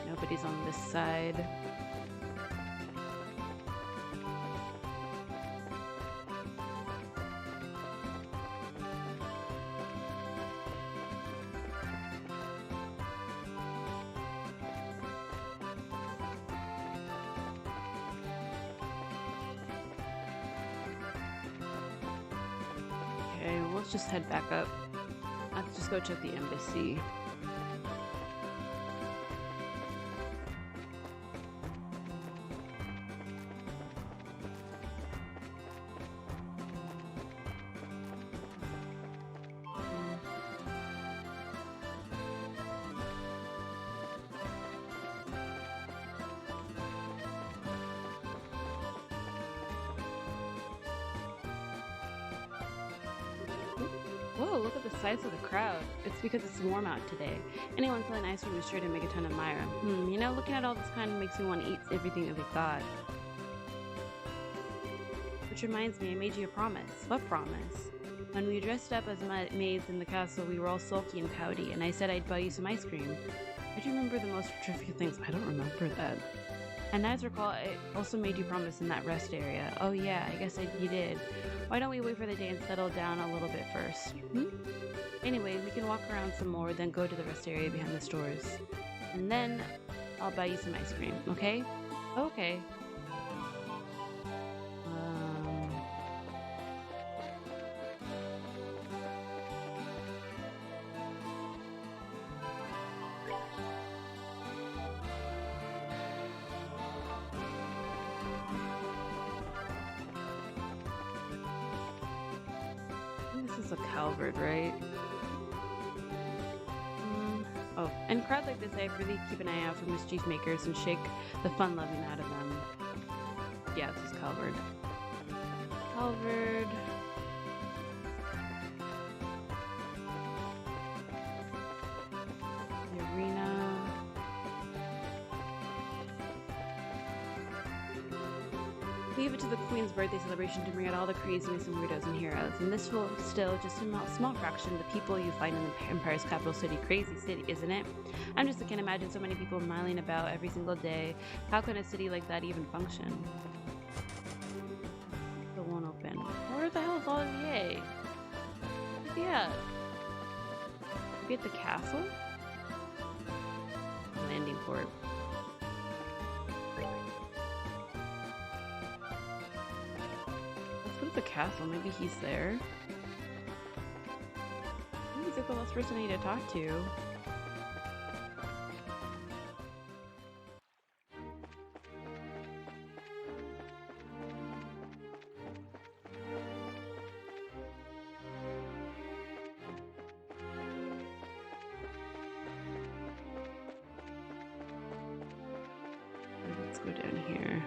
Speaker 1: Nobody's on this side. Okay, well, let's just head back up. Let's just go check the embassy. Whoa, look at the size of the crowd. It's because it's warm out today. Anyone selling ice cream is sure to make a ton of Myra. You know, looking at all this kind of makes me want to eat everything that they've got. Which reminds me, I made you a promise. What promise? When we dressed up as maids in the castle, we were all sulky and pouty, and I said I'd buy you some ice cream. I do remember the most trivial things. I don't remember that. And as I recall, I also made you promise in that rest area. Oh yeah, I guess you did. Why don't we wait for the day and settle down a little bit first? Anyway, we can walk around some more, then go to the rest area behind the stores. And then I'll buy you some ice cream, okay? Okay. This is a Calvert, right? Oh, in a crowd like this, I really keep an eye out for mischief makers and shake the fun-loving out of them. Yeah, this is Calvert. Calvert. The arena. Leave it to the Queen's birthday celebration to bring out all the craziness and weirdos and heroes. And this will still just a small fraction of the people you find in the Empire's capital city. Crazy city, isn't it? I can't imagine so many people miling about every single day. How can a city like that even function? It won't open. Where the hell is Olivier? Yeah. Maybe at the castle? Landing port. The castle, maybe he's there. Maybe he's like the last person I need to talk to. Let's go down here.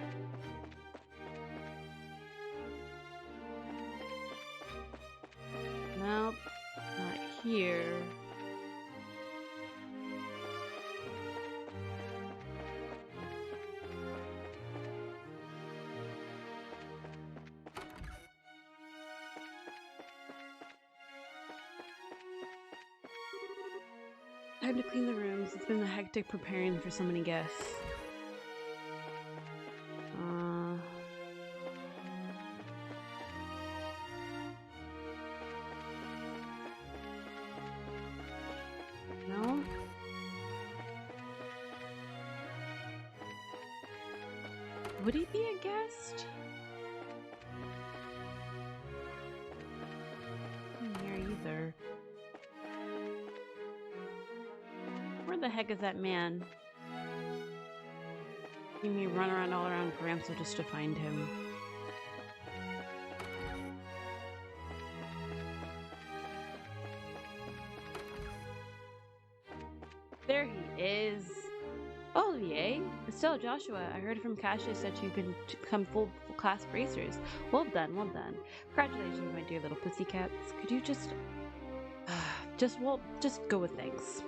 Speaker 1: Nope, not here. Time to clean the rooms. It's been a hectic preparing for so many guests. No? Would he be a guest? the heck is that man? You me run around all around Gramsel just to find him. There he is. Oh, Olivier. Still, Joshua. I heard from Cassius that you can become full class bracers. Well done, well done. Congratulations, my dear little pussycats. Could you just go with thanks.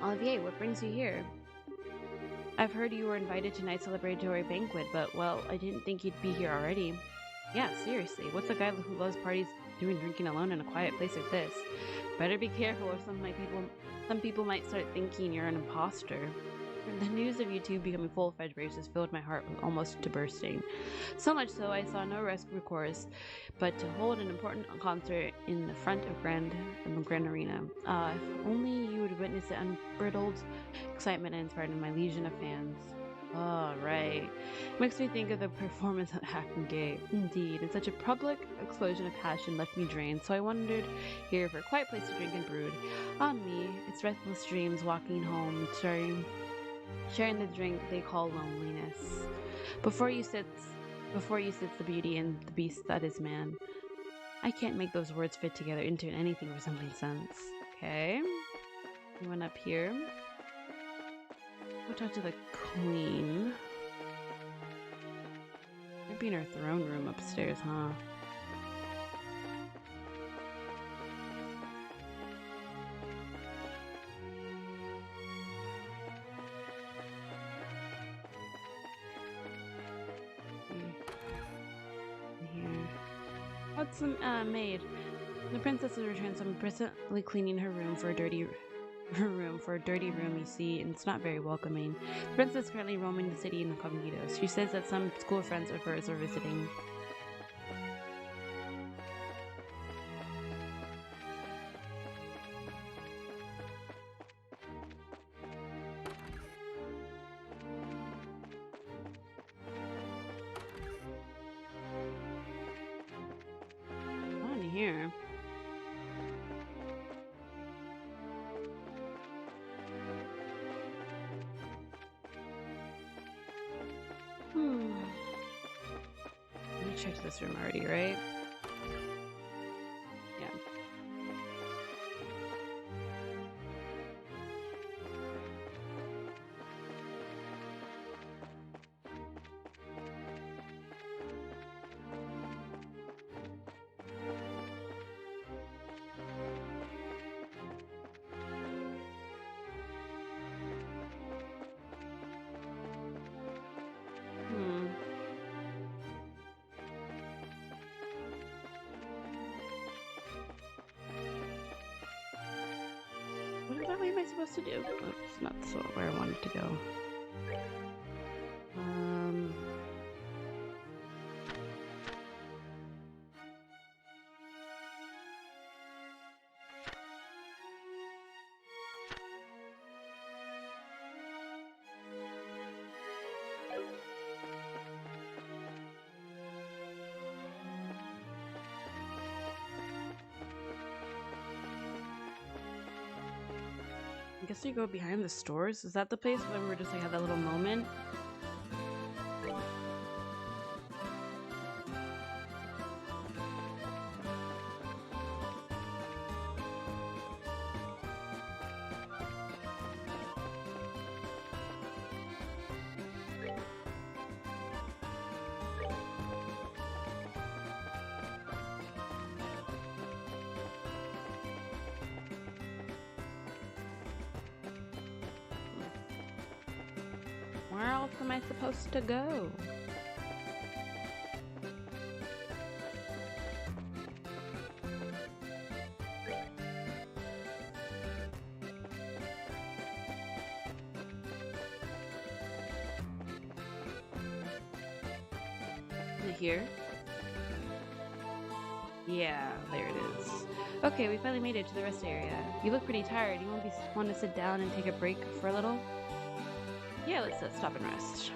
Speaker 1: Olivier, what brings you here? I've heard you were invited to tonight's celebratory banquet, but, well, I didn't think you'd be here already. Yeah, seriously, what's a guy who loves parties doing drinking alone in a quiet place like this? Better be careful or some people might start thinking you're an imposter. The news of you two becoming full-fledged bracers filled my heart almost to bursting. So much so I saw no rescue course but to hold an important concert in the front of Grand Arena. If only you would witness the unbridled excitement and inspired in my legion of fans. Oh, right. Makes me think of the performance at Hackney Gate. Indeed, and such a public explosion of passion left me drained, so I wandered here for a quiet place to drink and brood. On me, its restless dreams walking home, sharing the drink they call loneliness. Before you sits the beauty and the beast that is man. I can't make those words fit together into anything resembling sense. Okay. Anyone up here? Go talk to the queen. Might be in her throne room upstairs, huh? What's the maid? The princess has returned, so I'm presently cleaning her room for a dirty room, you see, and it's not very welcoming. The princess is currently roaming the city incognito. She says that some school friends of hers are visiting. On here. I checked this room already, right? Yeah. What am I supposed to do? Oh, it's not where I wanted to go. I guess we go behind the stores. Is that the place where we're just like had that little moment? Where else am I supposed to go? Is it here? Yeah, there it is. Okay, we finally made it to the rest area. You look pretty tired. You want to sit down and take a break for a little? Yeah, let's stop and rest.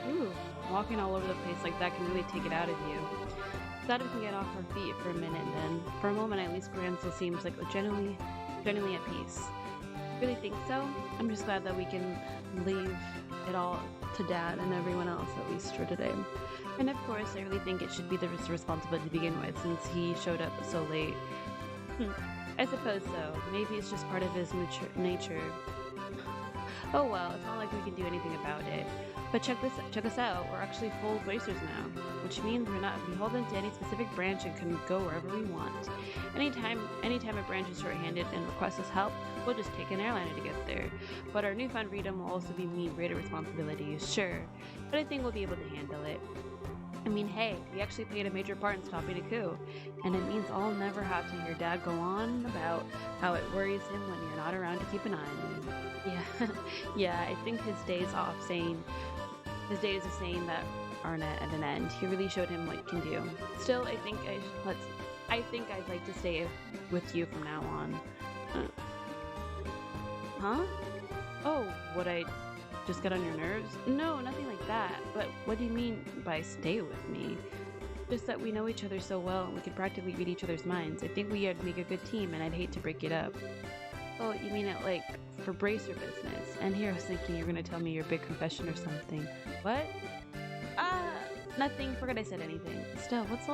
Speaker 1: Ooh, walking all over the place like that can really take it out of you. glad we can get off our feet for a minute then. For a moment, at least Gran still seems like genuinely at peace. Really think so? I'm just glad that we can leave it all to Dad and everyone else, at least for today. And of course, I really think it should be the responsibility to begin with, since he showed up so late. I suppose so. Maybe it's just part of his nature. Oh well, it's not like we can do anything about it. But check us out. We're actually full racers now, which means we're not beholden to any specific branch and can go wherever we want. Anytime a branch is short-handed and requests us help, we'll just take an airliner to get there. But our newfound freedom will also be mean greater responsibilities, sure, but I think we'll be able to handle it. I mean, hey, we actually played a major part in stopping a coup, and it means I'll never have to hear Dad go on about how it worries him when you're not around to keep an eye on me. Yeah, I think his days of saying that aren't at an end. He really showed him what you can do. Still, I think I'd like to stay with you from now on. Huh? Oh, would I just get on your nerves? No, nothing like that. But what do you mean by stay with me? Just that we know each other so well and we can practically read each other's minds. I think we'd make a good team and I'd hate to break it up. Oh, you mean it like for bracer business? And here I was thinking you're gonna tell me your big confession or something. What? Nothing. Forgot I said anything. Still, what's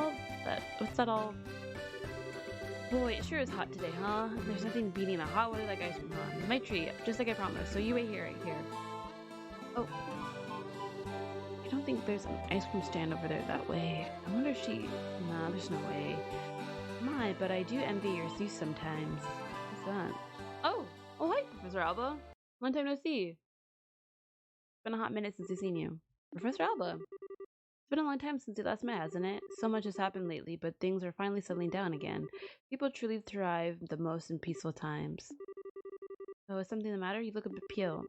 Speaker 1: that all? Boy, it sure is hot today, huh? There's nothing beating a hot weather like ice cream, huh? My treat, just like I promised. So you wait here, right here. Oh. I don't think there's an ice cream stand over there that way. I wonder if Nah, there's no way. My, but I do envy your Zeus sometimes. What's that? Oh, hi, Professor Alba. Long time no see. It's been a hot minute since I've seen you. Professor Alba. It's been a long time since we last met, hasn't it? So much has happened lately, but things are finally settling down again. People truly thrive the most in peaceful times. So is something the matter? You look a bit pale.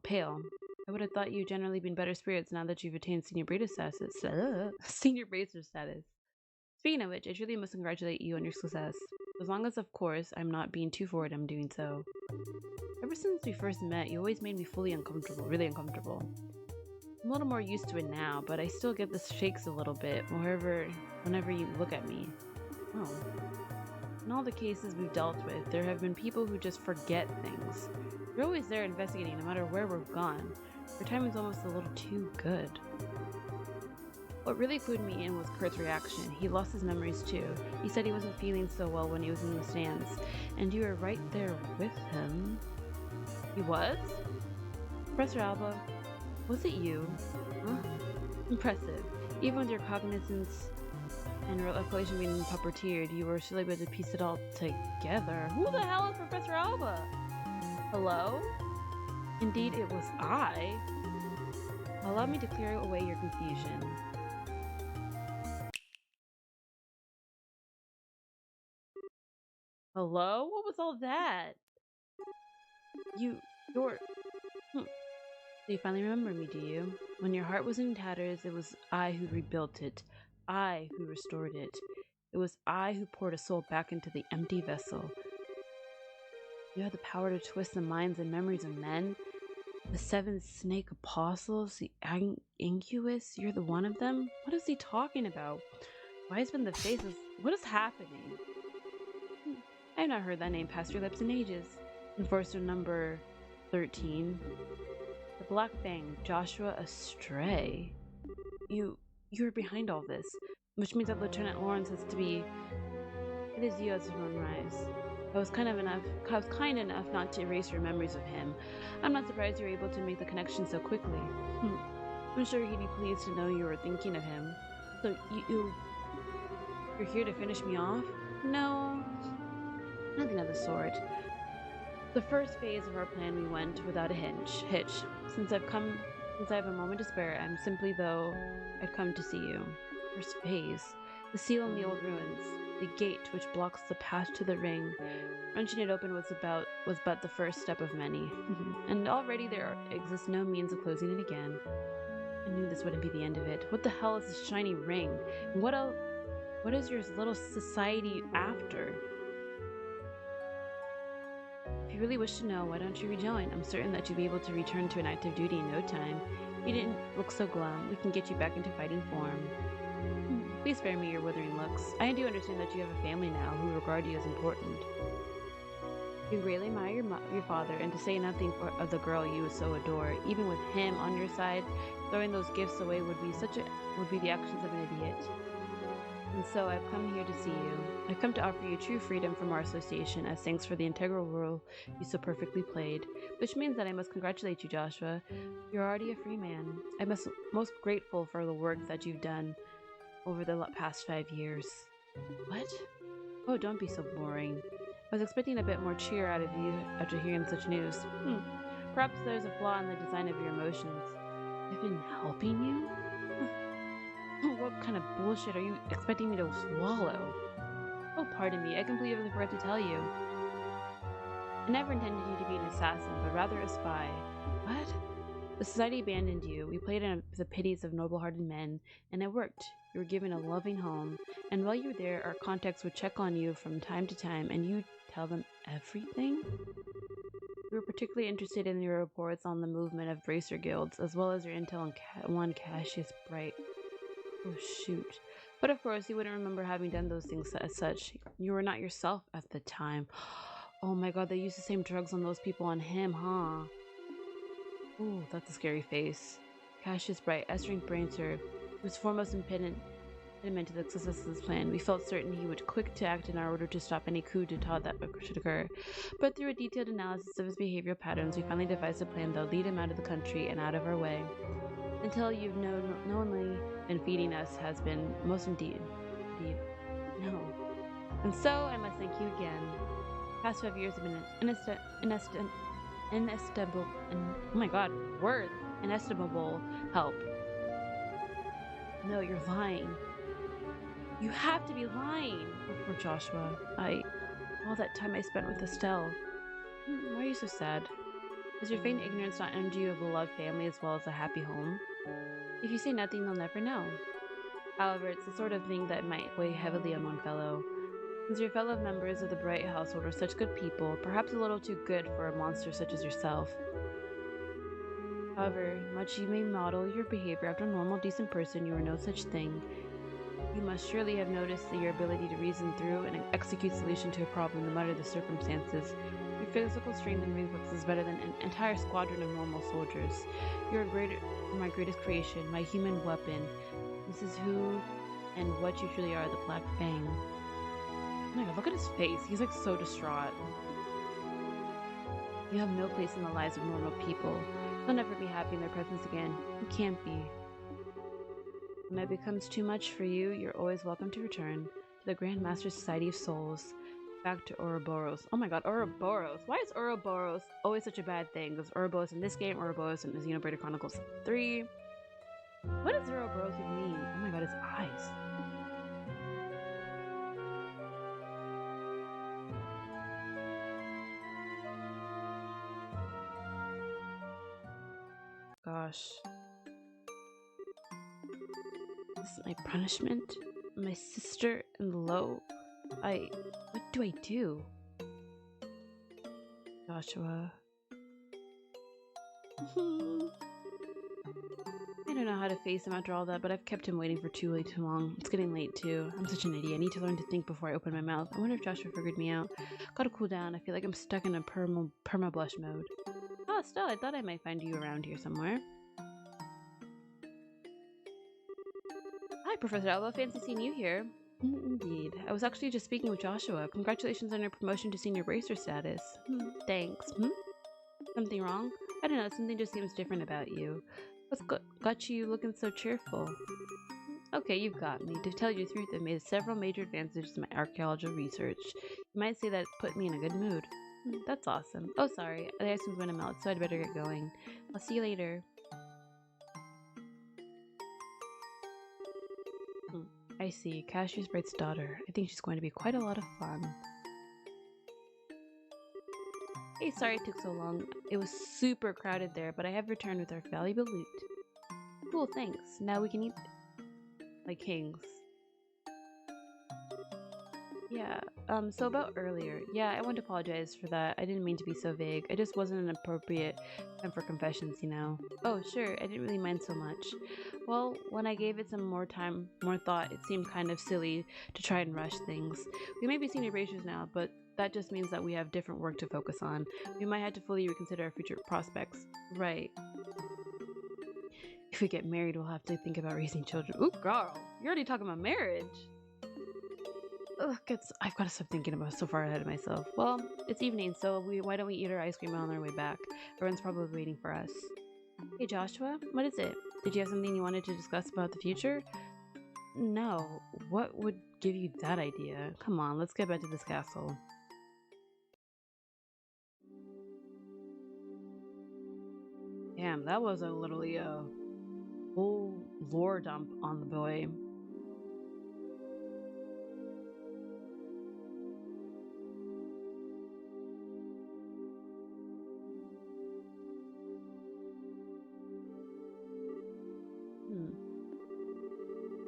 Speaker 1: I would have thought you generally been better spirits now that you've attained senior bracer status. Senior bracer status. Speaking of which, I truly must congratulate you on your success. As long as, of course, I'm not being too forward, I'm doing so. Ever since we first met, you always made me fully uncomfortable, really uncomfortable. I'm a little more used to it now, but I still get the shakes a little bit whenever you look at me. Oh. In all the cases we've dealt with, there have been people who just forget things. You're always there investigating no matter where we've gone. Your timing's almost a little too good. What really clued me in was Kurt's reaction. He lost his memories too. He said he wasn't feeling so well when he was in the stands, and you were right there with him. He was? Professor Alba, was it you? Huh? Impressive. Even with your cognizance and recollection being puppeteered, you were still able to piece it all together. Who the hell is Professor Alba? Hello? Indeed, it was I. Allow me to clear away your confusion. Hello? What was all that? You're... So you finally remember me, do you? When your heart was in tatters, it was I who rebuilt it. I who restored it. It was I who poured a soul back into the empty vessel. You have the power to twist the minds and memories of men. The 7 snake apostles, the incubus, you're the one of them? What is he talking about? Why has been the faces? What is happening? I have not heard that name pass your lips in ages. Enforcer number 13. The Black Fang, Joshua Astray. You're behind all this, which means that Lieutenant Lawrence has to be... It is you, as Moonrise. I was kind enough not to erase your memories of him. I'm not surprised you were able to make the connection so quickly. I'm sure he'd be pleased to know you were thinking of him. So you're here to finish me off? No, nothing of the sort. The first phase of our plan we went without a hitch. Since I have a moment to spare, I'm simply though I'd come to see you. First phase. The seal in the old ruins. The gate which blocks the path to the ring. Wrenching it open was but the first step of many. And already there exists no means of closing it again. I knew this wouldn't be the end of it. What the hell is this shiny ring? And what is your little society after? If you really wish to know, why don't you rejoin? I'm certain that you'll be able to return to an active duty in no time. You didn't look so glum. We can get you back into fighting form. Please spare me your withering looks. I do understand that you have a family now who regard you as important. You greatly admire your father, and to say nothing of the girl you so adore, even with him on your side, throwing those gifts away would be the actions of an idiot. And so I've come here to see you. I've come to offer you true freedom from our association as thanks for the integral role you so perfectly played, which means that I must congratulate you, Joshua. You're already a free man. I'm most grateful for the work that you've done over the past 5 years. What? Oh, don't be so boring. I was expecting a bit more cheer out of you after hearing such news. Perhaps there's a flaw in the design of your emotions. I've been helping you? What kind of bullshit are you expecting me to swallow? Oh, pardon me, I completely forgot to tell you. I never intended you to be an assassin, but rather a spy. What? The society abandoned you. We played in the pities of noble-hearted men, and it worked. You were given a loving home, and while you were there, our contacts would check on you from time to time, and you'd tell them everything? We were particularly interested in your reports on the movement of racer guilds, as well as your intel on one Cassius Bright. Oh, shoot. But of course, you wouldn't remember having done those things as such. You were not yourself at the time. Oh my god, they used the same drugs on those people on him, huh? Ooh, that's a scary face. Cassius Bright, Estering Brainserve, was foremost impediment to the success of this plan. We felt certain he would quick to act in our order to stop any coup d'etat that should occur. But through a detailed analysis of his behavioral patterns, we finally devised a plan that would lead him out of the country and out of our way. Until you've knowingly been feeding us has been most indeed. No. And so I must thank you again. The past 5 years have been inestimable help. No, you're lying. You have to be lying. Oh, poor Joshua. All that time I spent with Estelle. Why are you so sad? Does your feigned ignorance not earn you a beloved family as well as a happy home? If you say nothing, they'll never know. However, it's the sort of thing that might weigh heavily on one fellow. Since your fellow members of the Bright household are such good people, perhaps a little too good for a monster such as yourself. However much you may model your behavior after a normal, decent person, you are no such thing. You must surely have noticed that your ability to reason through and execute solution to a problem no matter the circumstances. Your physical strength and reflexes is better than an entire squadron of normal soldiers. You are my greatest creation, my human weapon. This is who and what you truly are, the Black Fang. Oh my god, look at his face. He's like so distraught. You have no place in the lives of normal people. You'll never be happy in their presence again. You can't be. When it becomes too much for you, you're always welcome to return to the Grand Master Society of Souls. Back to Ouroboros. Oh my god, Ouroboros. Why is Ouroboros always such a bad thing? There's Ouroboros in this game, Ouroboros in the Xenoblade Chronicles 3. What does Ouroboros even mean? Oh my god, his eyes. Gosh. This is my punishment? My sister in the low? What do I do? Joshua. I don't know how to face him after all that, but I've kept him waiting for too long. It's getting late too. I'm such an idiot. I need to learn to think before I open my mouth. I wonder if Joshua figured me out. Gotta cool down. I feel like I'm stuck in a perma blush mode. Oh, Stella, I thought I might find you around here somewhere. Hi, Professor Alba. Fancy seeing you here. Indeed. I was actually just speaking with Joshua. Congratulations on your promotion to senior racer status. Thanks. Something wrong? I don't know. Something just seems different about you. What's got you looking so cheerful? Okay, you've got me. To tell you the truth, I've made several major advances in my archaeological research. You might say that put me in a good mood. That's awesome. Oh, sorry. The ice cream's gonna melt, so I'd better get going. I'll see you later. I see. Cassius Bright's daughter. I think she's going to be quite a lot of fun. Hey, sorry it took so long. It was super crowded there, but I have returned with our valuable loot. Cool, thanks. Now we can eat like kings. Yeah, so about earlier. Yeah, I want to apologize for that. I didn't mean to be so vague. It just wasn't an appropriate time for confessions, you know? Oh, sure, I didn't really mind so much. Well, when I gave it some more time, more thought, it seemed kind of silly to try and rush things. We may be senior racers now, but that just means that we have different work to focus on. We might have to fully reconsider our future prospects. Right. If we get married, we'll have to think about raising children. Ooh, girl, you're already talking about marriage. Ugh, I've got to stop thinking about so far ahead of myself. Well, it's evening, so why don't we eat our ice cream on our way back? Everyone's probably waiting for us. Hey, Joshua, what is it? Did you have something you wanted to discuss about the future? No. What would give you that idea? Come on, let's get back to this castle. Damn, that was a literally a whole lore dump on the boy. Hmm.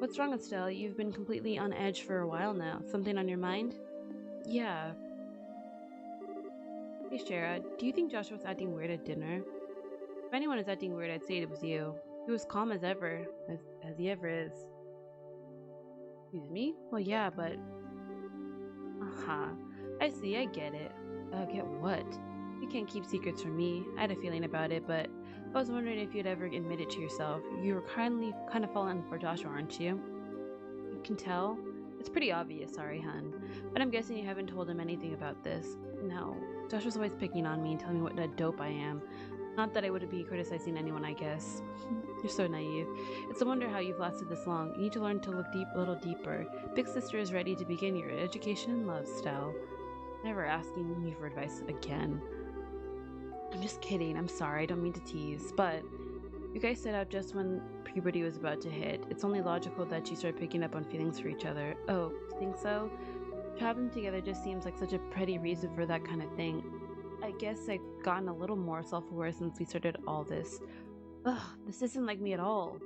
Speaker 1: What's wrong, Estelle? You've been completely on edge for a while now. Something on your mind? Yeah. Hey, Shara, do you think Joshua's acting weird at dinner? If anyone is acting weird, I'd say it was you. He was calm as ever, as he ever is. Excuse me? Well, yeah, but... Uh-huh. I see, I get it. Get what? You can't keep secrets from me. I had a feeling about it, but I was wondering if you'd ever admit it to yourself. You were kind of falling for Joshua, aren't you? You can tell? It's pretty obvious, sorry, hun. But I'm guessing you haven't told him anything about this. No. Joshua's always picking on me and telling me what a dope I am. Not that I would be criticizing anyone, I guess. You're so naive. It's a wonder how you've lasted this long. You need to learn to look a little deeper. Big sister is ready to begin your education in love, Stell. Never asking you for advice again. I'm just kidding. I'm sorry. I don't mean to tease. But you guys set out just when puberty was about to hit. It's only logical that you start picking up on feelings for each other. Oh, you think so? Traveling together just seems like such a pretty reason for that kind of thing. I guess I've gotten a little more self-aware since we started all this. Ugh, this isn't like me at all.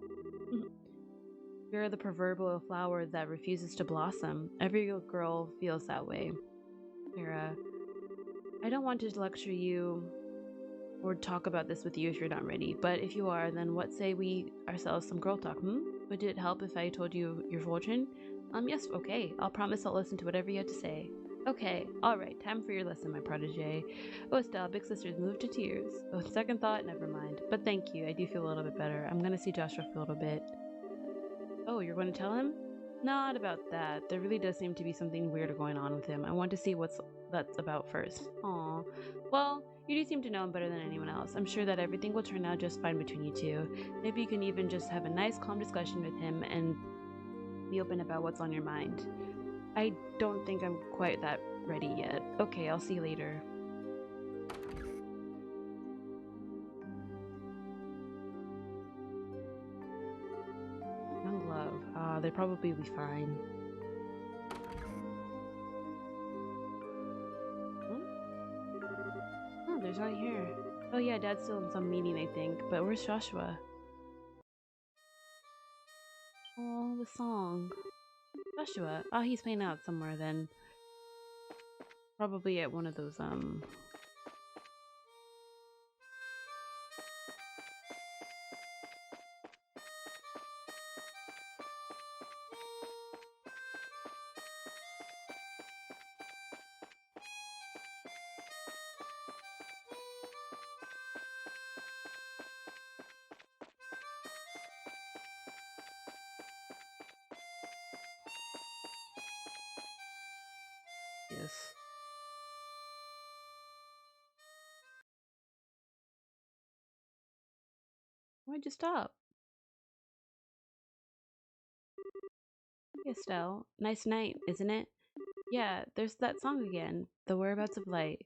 Speaker 1: You're the proverbial flower that refuses to blossom. Every girl feels that way. Mira, I don't want to lecture you or talk about this with you if you're not ready, but if you are, then what say we ourselves some girl talk, Would it help if I told you your fortune? Yes, okay. I'll promise I'll listen to whatever you have to say. Okay, alright, time for your lesson, my protege. Oh, Estelle, big sister's moved to tears. Oh, second thought, never mind. But thank you, I do feel a little bit better. I'm gonna see Joshua for a little bit. Oh, you're going to tell him? Not about that. There really does seem to be something weird going on with him. I want to see what's that's about first. Aw. Well, you do seem to know him better than anyone else. I'm sure that everything will turn out just fine between you two. Maybe you can even just have a nice, calm discussion with him and be open about what's on your mind. I don't think I'm quite that ready yet. Okay, I'll see you later. Young love. They'll probably be fine. Oh, there's not here. Oh yeah, Dad's still in some meeting, I think. But where's Joshua? Oh, the song. Joshua. Oh, he's playing out somewhere then. Probably at one of those, yes. Why'd you stop? Hey, Estelle. Nice night, isn't it? Yeah, there's that song again. The Whereabouts of Light.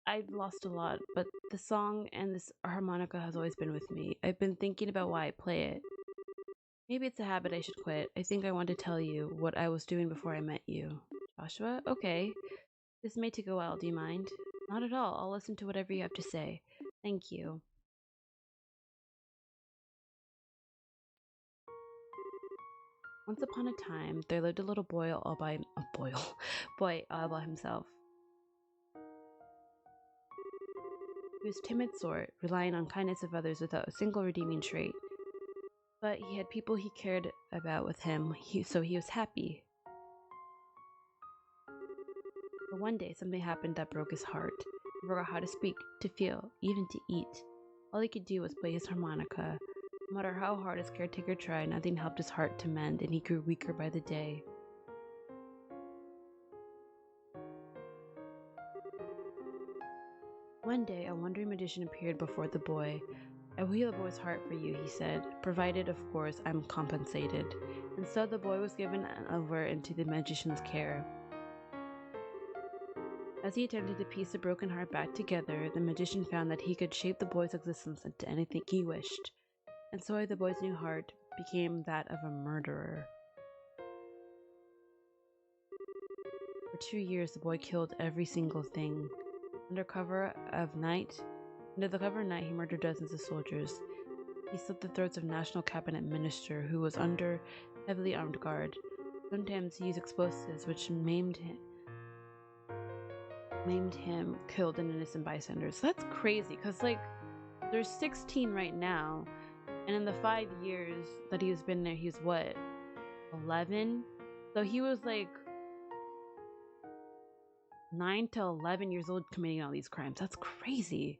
Speaker 1: I've lost a lot, but the song and this harmonica has always been with me. I've been thinking about why I play it. Maybe it's a habit I should quit. I think I want to tell you what I was doing before I met you. Joshua? Okay. This may take a while, do you mind? Not at all. I'll listen to whatever you have to say. Thank you. Once upon a time, there lived a little boy all by boy all by himself. He was timid sort, relying on kindness of others without a single redeeming trait. But he had people he cared about with him, so he was happy. But one day, something happened that broke his heart. He forgot how to speak, to feel, even to eat. All he could do was play his harmonica. No matter how hard his caretaker tried, nothing helped his heart to mend, and he grew weaker by the day. One day, a wandering magician appeared before the boy. "I will heal the boy's heart for you," he said, "provided, of course, I'm compensated." And so the boy was given over into the magician's care. As he attempted to piece the broken heart back together, the magician found that he could shape the boy's existence into anything he wished. And so the boy's new heart became that of a murderer. For 2 years, the boy killed every single thing. Under the cover of night, he murdered dozens of soldiers. He slit the throats of National Cabinet Minister who was under heavily armed guard. Sometimes he used explosives which maimed him, killed an innocent bystanders. So that's crazy, because there's 16 right now, and in the 5 years that he's been there, he's what, 11? So he was 9 to 11 years old committing all these crimes. That's crazy.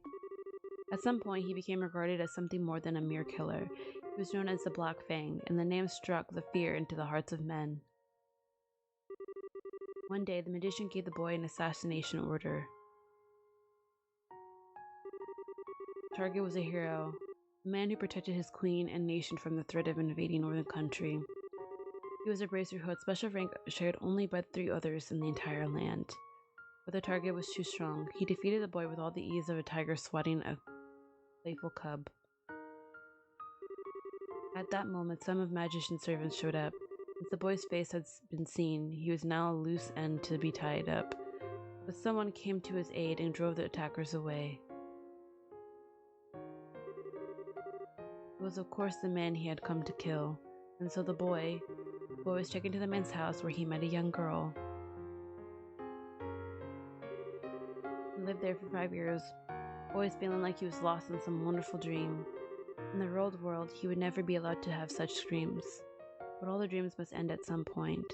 Speaker 1: At some point, he became regarded as something more than a mere killer. He was known as the Black Fang, and the name struck the fear into the hearts of men. One day, the magician gave the boy an assassination order. The target was a hero, a man who protected his queen and nation from the threat of invading northern country. He was a bracer who had special rank shared only by 3 others in the entire land. But the target was too strong. He defeated the boy with all the ease of a tiger swatting a playful cub. At that moment, some of the magician's servants showed up. Since the boy's face had been seen, he was now a loose end to be tied up. But someone came to his aid and drove the attackers away. It was of course the man he had come to kill, and so the boy was taken to the man's house where he met a young girl. He lived there for 5 years, always feeling like he was lost in some wonderful dream. In the real world, he would never be allowed to have such dreams. But all the dreams must end at some point.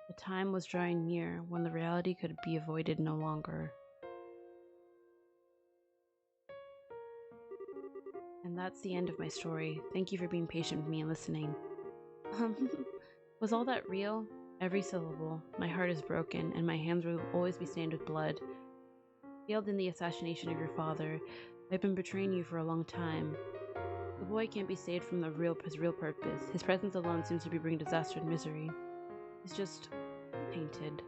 Speaker 1: The time was drawing near when the reality could be avoided no longer. And that's the end of my story. Thank you for being patient with me and listening. Was all that real? Every syllable. My heart is broken, and my hands will always be stained with blood. Failed in the assassination of your father. I've been betraying you for a long time. The boy can't be saved from his real purpose. His presence alone seems to be bringing disaster and misery. He's just tainted.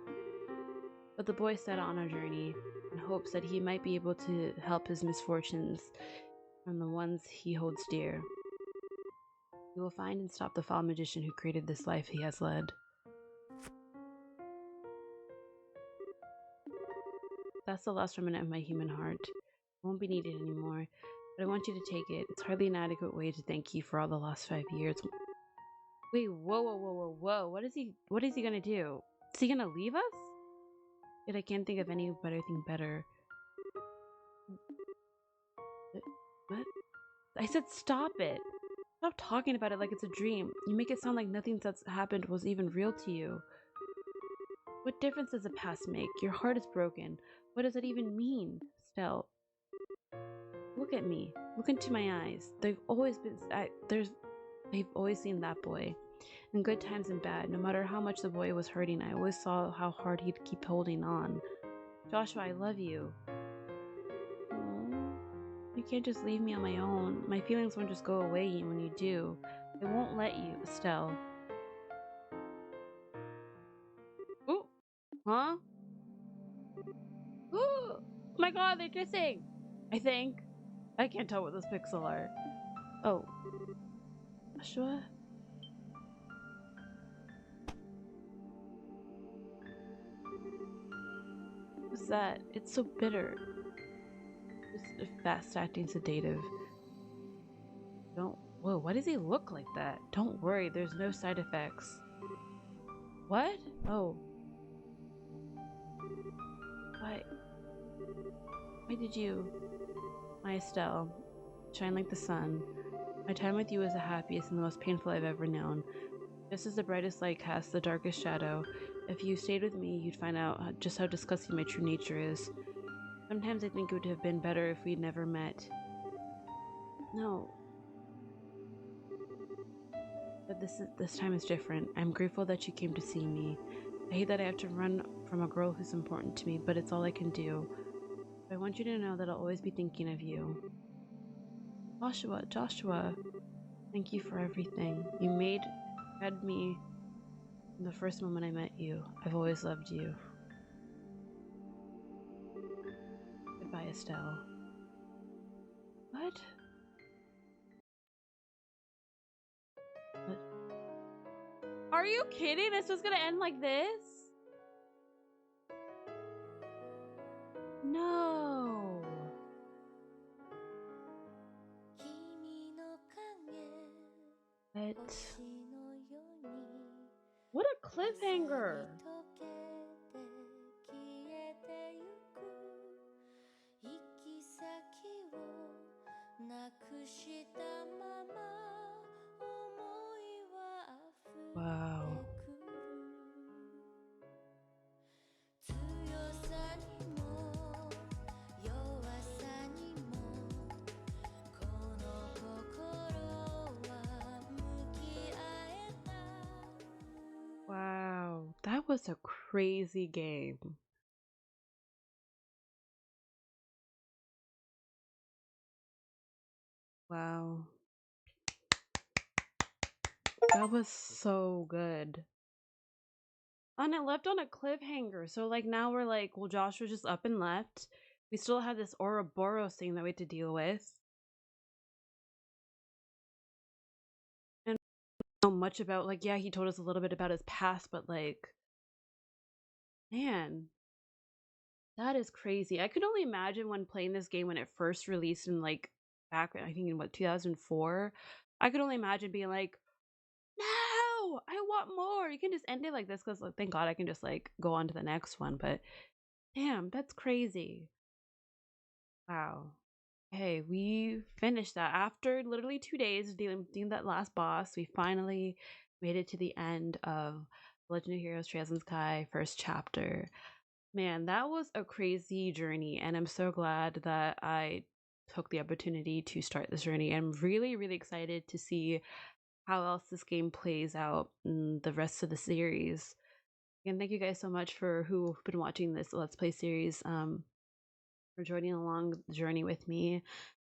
Speaker 1: But the boy set on a journey in hopes that he might be able to help his misfortunes from the ones he holds dear. He will find and stop the foul magician who created this life he has led. That's the last remnant of my human heart. It won't be needed anymore, but I want you to take it. It's hardly an adequate way to thank you for all the last 5 years. Wait, whoa. What is he gonna do? Is he gonna leave us? Yet I can't think of any thing better. What? I said stop it. Stop talking about it like it's a dream. You make it sound like nothing that's happened was even real to you. What difference does the past make? Your heart is broken. What does that even mean? Stell, look at me. Look into my eyes. They've always seen that boy. In good times and bad, no matter how much the boy was hurting, I always saw how hard he'd keep holding on. Joshua, I love you. Aww. You can't just leave me on my own. My feelings won't just go away when you do. I won't let you, Estelle. Ooh. Huh? Ooh. My god, they're kissing! I think. I can't tell what those pixels are. Oh. Joshua? What's that? It's so bitter. Just a fast-acting sedative. Whoa, why does he look like that? Don't worry, there's no side effects. What? Oh. Why? Why did you, my Estelle, shine like the sun? My time with you was the happiest and the most painful I've ever known. Just as the brightest light casts the darkest shadow, if you stayed with me, you'd find out just how disgusting my true nature is. Sometimes I think it would have been better if we'd never met. No. But this time is different. I'm grateful that you came to see me. I hate that I have to run from a girl who's important to me, but it's all I can do. I want you to know that I'll always be thinking of you. Joshua, thank you for everything. You had me from the first moment I met you. I've always loved you. Goodbye, Estelle. What? What? Are you kidding? This was gonna end like this? No. What a cliffhanger. Wow. Wow, that was a crazy game. Wow. That was so good. And it left on a cliffhanger. So like now we're like, well, Joshua just up and left. We still have this Ouroboros thing that we had to deal with. And I don't know much about, like, yeah, he told us a little bit about his past, but like, man, that is crazy. I could only imagine when playing this game when it first released in like back, I think in what, 2004. I could only imagine being like, no, I want more. You can just end it like this because like, thank God I can just like go on to the next one. But damn, that's crazy. Wow. Hey, we finished that after literally 2 days of dealing that last boss. We finally made it to the end of Legend of Heroes Trails in Sky first chapter. Man, that was a crazy journey, and I'm so glad that I took the opportunity to start this journey. I'm really, really excited to see how else this game plays out in the rest of the series. And thank you guys so much for who've been watching this Let's Play series, for joining along the journey with me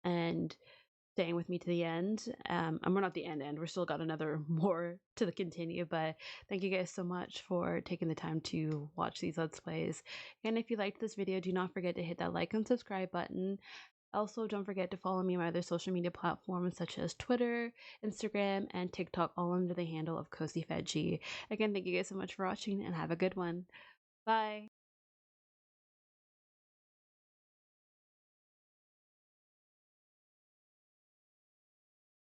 Speaker 1: and staying with me to the end. And we're not the end, we're still got another more to the continue, but thank you guys so much for taking the time to watch these Let's Plays. And if you liked this video, do not forget to hit that like and subscribe button. Also, don't forget to follow me on my other social media platforms such as Twitter, Instagram, and TikTok, all under the handle of Cozy Veggie. Again, thank you guys so much for watching and have a good one. Bye.